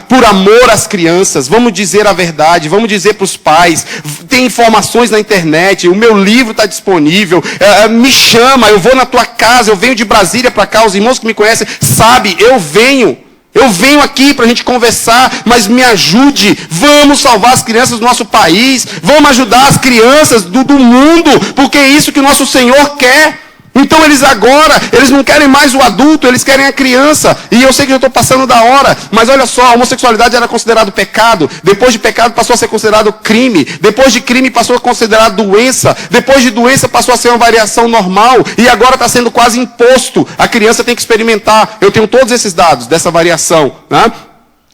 Por amor às crianças, vamos dizer a verdade, vamos dizer para os pais, tem informações na internet, o meu livro está disponível, me chama, eu vou na tua casa, eu venho de Brasília para cá, os irmãos que me conhecem sabem, eu venho aqui para a gente conversar, mas me ajude, vamos salvar as crianças do nosso país, vamos ajudar as crianças do mundo, porque é isso que o nosso Senhor quer. Então eles não querem mais o adulto, eles querem a criança. E eu sei que eu estou passando da hora, mas olha só, a homossexualidade era considerado pecado. Depois de pecado passou a ser considerado crime. Depois de crime passou a ser considerado doença. Depois de doença passou a ser uma variação normal. E agora está sendo quase imposto. A criança tem que experimentar. Eu tenho todos esses dados dessa variação, né?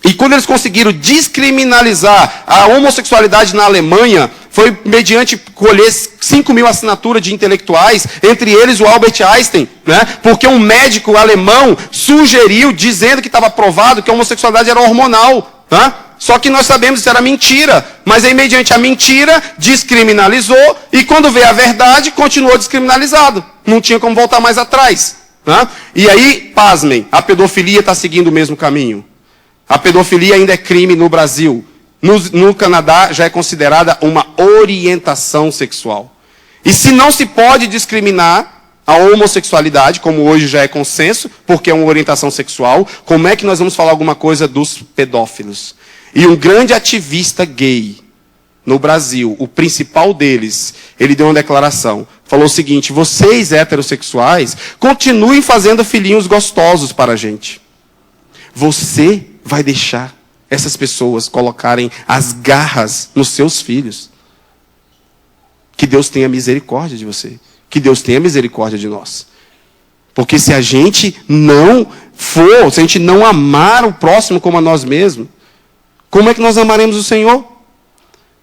E quando eles conseguiram descriminalizar a homossexualidade na Alemanha, foi mediante colher 5 mil assinaturas de intelectuais, entre eles o Albert Einstein, né? Porque um médico alemão sugeriu, dizendo que estava provado que a homossexualidade era hormonal. Né? Só que nós sabemos que isso era mentira. Mas aí, mediante a mentira, descriminalizou, e quando veio a verdade, continuou descriminalizado. Não tinha como voltar mais atrás. Né? E aí, pasmem, a pedofilia está seguindo o mesmo caminho. A pedofilia ainda é crime no Brasil. No Canadá já é considerada uma orientação sexual. E se não se pode discriminar a homossexualidade, como hoje já é consenso, porque é uma orientação sexual, como é que nós vamos falar alguma coisa dos pedófilos? E um grande ativista gay no Brasil, o principal deles, ele deu uma declaração. Falou o seguinte, vocês heterossexuais, continuem fazendo filhinhos gostosos para a gente. Você vai deixar essas pessoas colocarem as garras nos seus filhos. Que Deus tenha misericórdia de você. Que Deus tenha misericórdia de nós. Porque se a gente não se a gente não amar o próximo como a nós mesmos, como é que nós amaremos o Senhor?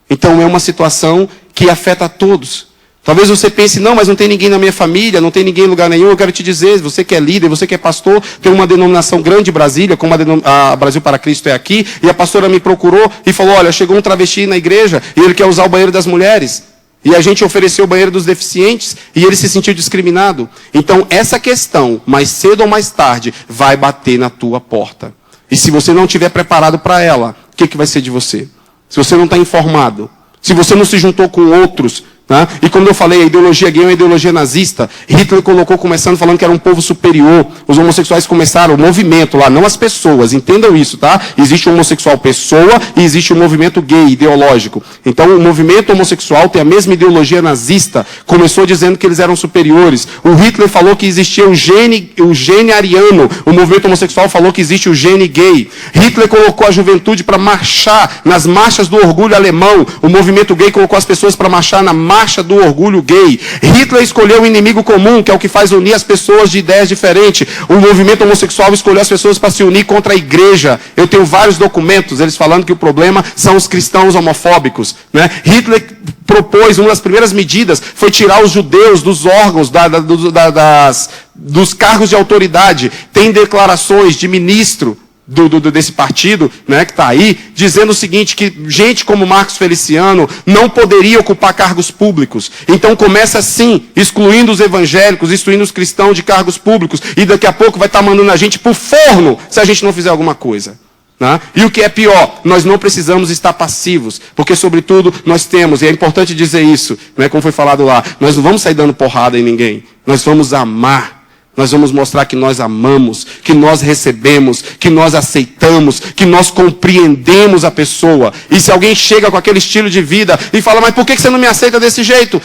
Então é uma situação que afeta a todos. Talvez você pense, não, mas não tem ninguém na minha família, não tem ninguém em lugar nenhum. Eu quero te dizer, você que é líder, você que é pastor, tem uma denominação grande em Brasília, como a Brasil para Cristo é aqui, e a pastora me procurou e falou, olha, chegou um travesti na igreja e ele quer usar o banheiro das mulheres. E a gente ofereceu o banheiro dos deficientes e ele se sentiu discriminado. Então, essa questão, mais cedo ou mais tarde, vai bater na tua porta. E se você não estiver preparado para ela, o que vai ser de você? Se você não está informado, se você não se juntou com outros, né? E como eu falei, a ideologia gay é uma ideologia nazista. Hitler colocou começando falando que era um povo superior. Os homossexuais começaram o movimento lá, não as pessoas. Entendam isso, tá? Existe um homossexual pessoa e existe um movimento gay, ideológico. Então o movimento homossexual tem a mesma ideologia nazista. Começou dizendo que eles eram superiores. O Hitler falou que existia o gene ariano. O movimento homossexual falou que existe o gene gay. Hitler colocou a juventude para marchar nas marchas do orgulho alemão. O movimento gay colocou as pessoas para marchar na marcha do orgulho gay. Hitler escolheu o inimigo comum, que é o que faz unir as pessoas de ideias diferentes. O movimento homossexual escolheu as pessoas para se unir contra a igreja. Eu tenho vários documentos, eles falando que o problema são os cristãos homofóbicos, né? Hitler propôs, uma das primeiras medidas, foi tirar os judeus dos órgãos, dos cargos de autoridade. Tem declarações de ministro desse partido, né, que está aí, dizendo o seguinte, que gente como Marcos Feliciano não poderia ocupar cargos públicos. Então começa assim, excluindo os evangélicos, excluindo os cristãos de cargos públicos, e daqui a pouco vai estar mandando a gente para o forno, se a gente não fizer alguma coisa. Né? E o que é pior, nós não precisamos estar passivos, porque sobretudo nós temos, e é importante dizer isso, né, como foi falado lá, nós não vamos sair dando porrada em ninguém, nós vamos amar. Nós vamos mostrar que nós amamos, que nós recebemos, que nós aceitamos, que nós compreendemos a pessoa. E se alguém chega com aquele estilo de vida e fala, mas por que você não me aceita desse jeito?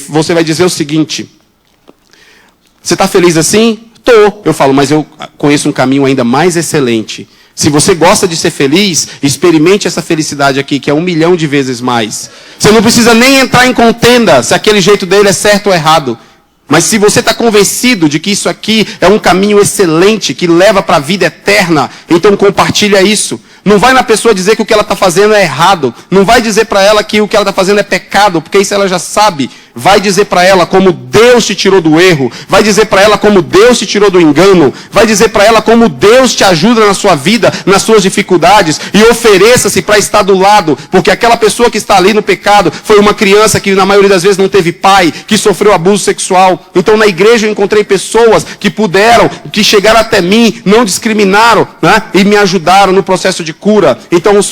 Você vai dizer o seguinte, você está feliz assim? Estou. Eu falo, mas eu conheço um caminho ainda mais excelente. Se você gosta de ser feliz, experimente essa felicidade aqui, que é 1 milhão de vezes mais. Você não precisa nem entrar em contenda se aquele jeito dele é certo ou errado. Mas se você está convencido de que isso aqui é um caminho excelente, que leva para a vida eterna, então compartilha isso. Não vai na pessoa dizer que o que ela está fazendo é errado. Não vai dizer para ela que o que ela está fazendo é pecado, porque isso ela já sabe. Vai dizer para ela como Deus te tirou do erro. Vai dizer para ela como Deus te tirou do engano. Vai dizer para ela como Deus te ajuda na sua vida, nas suas dificuldades. E ofereça-se para estar do lado. Porque aquela pessoa que está ali no pecado foi uma criança que na maioria das vezes não teve pai, que sofreu abuso sexual. Então na igreja eu encontrei pessoas que puderam, que chegaram até mim, não discriminaram, né? E me ajudaram no processo de cura. Então o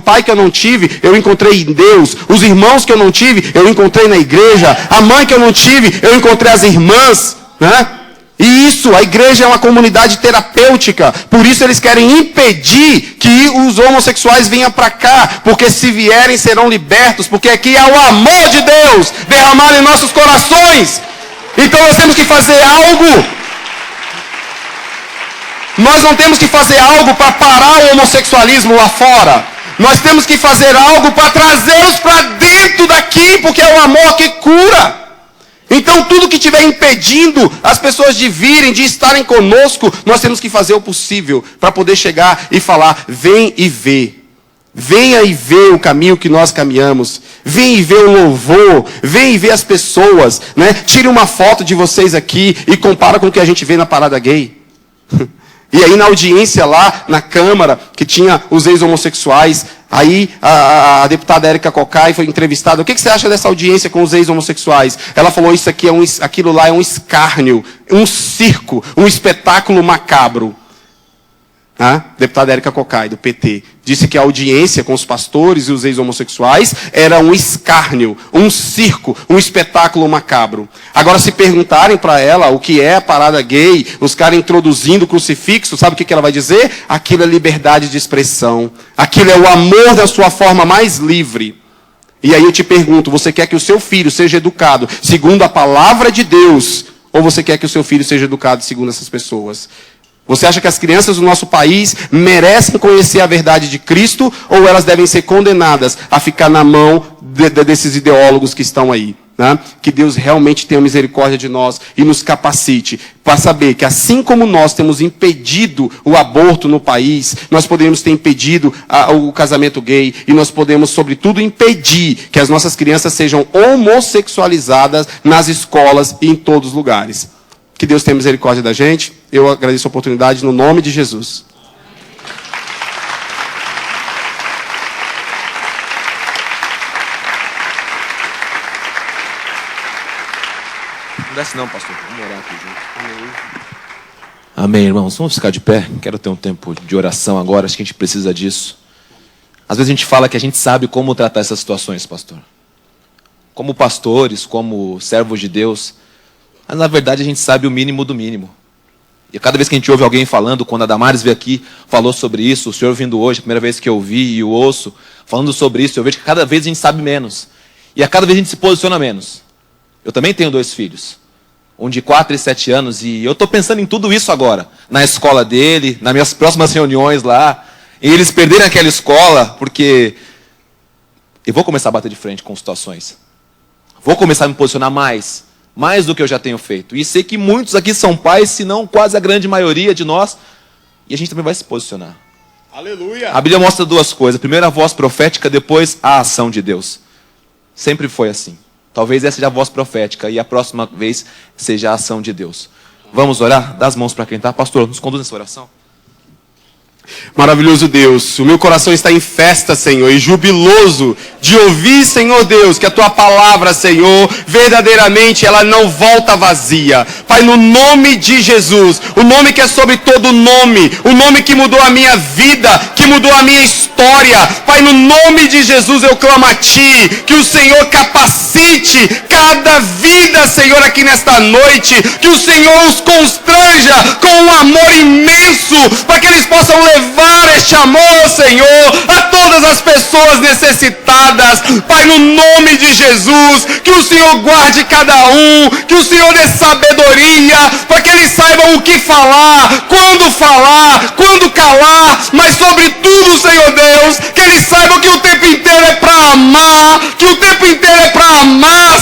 pai que eu não tive, eu encontrei em Deus. Os irmãos que eu não tive, eu encontrei na igreja. A mãe que eu não tive, eu encontrei as irmãs, né? E isso, a igreja é uma comunidade terapêutica. Por isso eles querem impedir que os homossexuais venham para cá, porque se vierem serão libertos, porque aqui há o amor de Deus derramado em nossos corações. Então nós temos que fazer algo. Nós não temos que fazer algo para parar o homossexualismo lá fora. Nós temos que fazer algo para trazê-los para dentro daqui, porque é o amor que cura. Então tudo que estiver impedindo as pessoas de virem, de estarem conosco, nós temos que fazer o possível para poder chegar e falar, vem e vê. Venha e vê o caminho que nós caminhamos. Vem e vê o louvor. Vem e vê as pessoas, né? Tire uma foto de vocês aqui e compara com o que a gente vê na parada gay. E aí na audiência lá, na Câmara, que tinha os ex-homossexuais, aí a deputada Érica Cocai foi entrevistada. O que você acha dessa audiência com os ex-homossexuais? Ela falou, aquilo lá é um escárnio, um circo, um espetáculo macabro. Deputada Érica Cocai, do PT, disse que a audiência com os pastores e os ex-homossexuais era um escárnio, um circo, um espetáculo macabro. Agora, se perguntarem para ela o que é a parada gay, os caras introduzindo o crucifixo, sabe o que ela vai dizer? Aquilo é liberdade de expressão. Aquilo é o amor da sua forma mais livre. E aí eu te pergunto, você quer que o seu filho seja educado segundo a palavra de Deus, ou você quer que o seu filho seja educado segundo essas pessoas? Você acha que as crianças do nosso país merecem conhecer a verdade de Cristo, ou elas devem ser condenadas a ficar na mão desses ideólogos que estão aí? né? Que Deus realmente tenha misericórdia de nós e nos capacite para saber que assim como nós temos impedido o aborto no país, nós poderíamos ter impedido o casamento gay e nós podemos, sobretudo, impedir que as nossas crianças sejam homossexualizadas nas escolas e em todos os lugares. Que Deus tenha misericórdia da gente. Eu agradeço a oportunidade no nome de Jesus. Não desce não, pastor. Vamos orar aqui junto. Amém. Amém, irmãos. Vamos ficar de pé. Quero ter um tempo de oração agora. Acho que a gente precisa disso. Às vezes a gente fala que a gente sabe como tratar essas situações, pastor. Como pastores, como servos de Deus. Mas na verdade a gente sabe o mínimo do mínimo. E cada vez que a gente ouve alguém falando, quando a Damares veio aqui, falou sobre isso, o senhor vindo hoje, a primeira vez que eu vi e o ouço, falando sobre isso, eu vejo que cada vez a gente sabe menos. E a cada vez a gente se posiciona menos. Eu também tenho 2 filhos. Um de 4 e 7 anos, e eu estou pensando em tudo isso agora. Na escola dele, nas minhas próximas reuniões lá. E eles perderem aquela escola, porque eu vou começar a bater de frente com situações. Vou começar a me posicionar mais do que eu já tenho feito. E sei que muitos aqui são pais, se não quase a grande maioria de nós. E a gente também vai se posicionar. Aleluia! A Bíblia mostra 2 coisas. Primeiro a voz profética, depois a ação de Deus. Sempre foi assim. Talvez essa seja a voz profética e a próxima vez seja a ação de Deus. Vamos orar? Dá as mãos para quem está. Pastor, nos conduz nessa oração. Maravilhoso Deus, o meu coração está em festa, Senhor, e jubiloso de ouvir, Senhor Deus, que a Tua palavra, Senhor, verdadeiramente ela não volta vazia. Pai, no nome de Jesus, o nome que é sobre todo nome, o nome que mudou a minha vida, que mudou a minha história. Pai, no nome de Jesus eu clamo a Ti, que o Senhor capacite cada vida, Senhor, aqui nesta noite, que o Senhor os constranja com um amor imenso, para que eles possam levar este amor, Senhor, a todas as pessoas necessitadas. Pai, no nome de Jesus, que o Senhor guarde cada um, que o Senhor dê sabedoria, para que eles saibam o que falar, quando calar, mas sobretudo, Senhor Deus, que eles saibam que o tempo inteiro é para amar,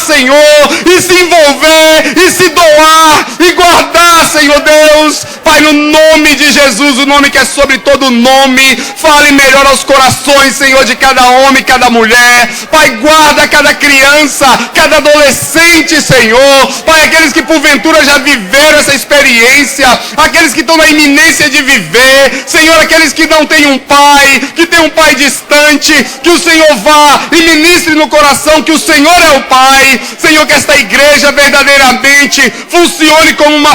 Senhor, e se envolver, e se doar, e guardar, Senhor Deus. Pai, no nome de Jesus, o nome que é sobre todo nome, fale melhor aos corações, Senhor, de cada homem, cada mulher. Pai, guarda cada criança, cada adolescente, Senhor. Pai, aqueles que porventura já viveram essa experiência, aqueles que estão na iminência de viver, Senhor, aqueles que não têm um pai, que tem um pai distante, que o Senhor vá e ministre no coração que o Senhor é o Pai. Senhor, que esta igreja verdadeiramente funcione como uma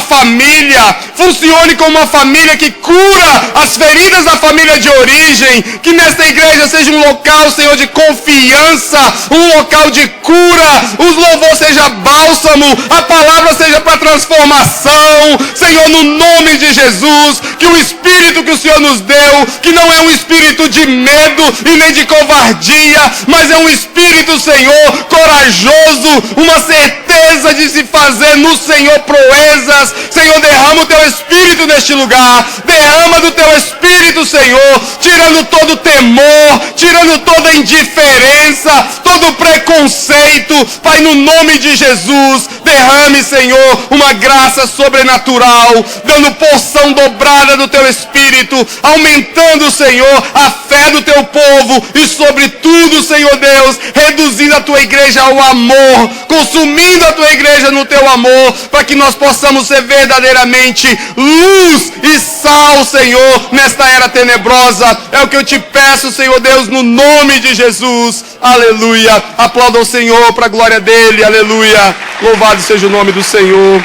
família, que cura as feridas da família de origem, que nesta igreja seja um local, Senhor, de confiança, um local de cura, os louvores seja bálsamo, a palavra seja para transformação, Senhor, no nome de Jesus, que o Espírito que o Senhor nos deu, que não é um espírito de medo e nem de covardia, mas é um Espírito, Senhor, corajoso, uma certeza de se fazer no Senhor proezas. Senhor, derrama o Teu Espírito neste lugar, derrama do Teu Espírito, Senhor, tirando todo temor, tirando toda indiferença, todo preconceito. Pai, no nome de Jesus, derrame, Senhor, uma graça sobrenatural, dando porção dobrada do Teu Espírito, aumentando, Senhor, a fé do Teu povo e, sobretudo, Senhor Deus, reduzindo a Tua igreja ao amor, consumindo a Tua igreja no Teu amor, para que nós possamos ser verdadeiramente luz e sal, Senhor, nesta era tenebrosa. É o que eu te peço, Senhor Deus, no nome de Jesus. Aleluia. Aplauda o Senhor para a glória dele. Aleluia. Louvado seja o nome do Senhor.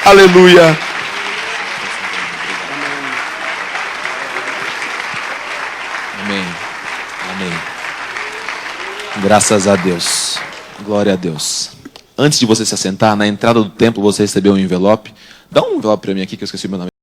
Aleluia. Amém. Amém. Graças a Deus. Glória a Deus. Antes de você se assentar, na entrada do templo você recebeu um envelope. Dá um envelope para mim aqui que eu esqueci o meu nome.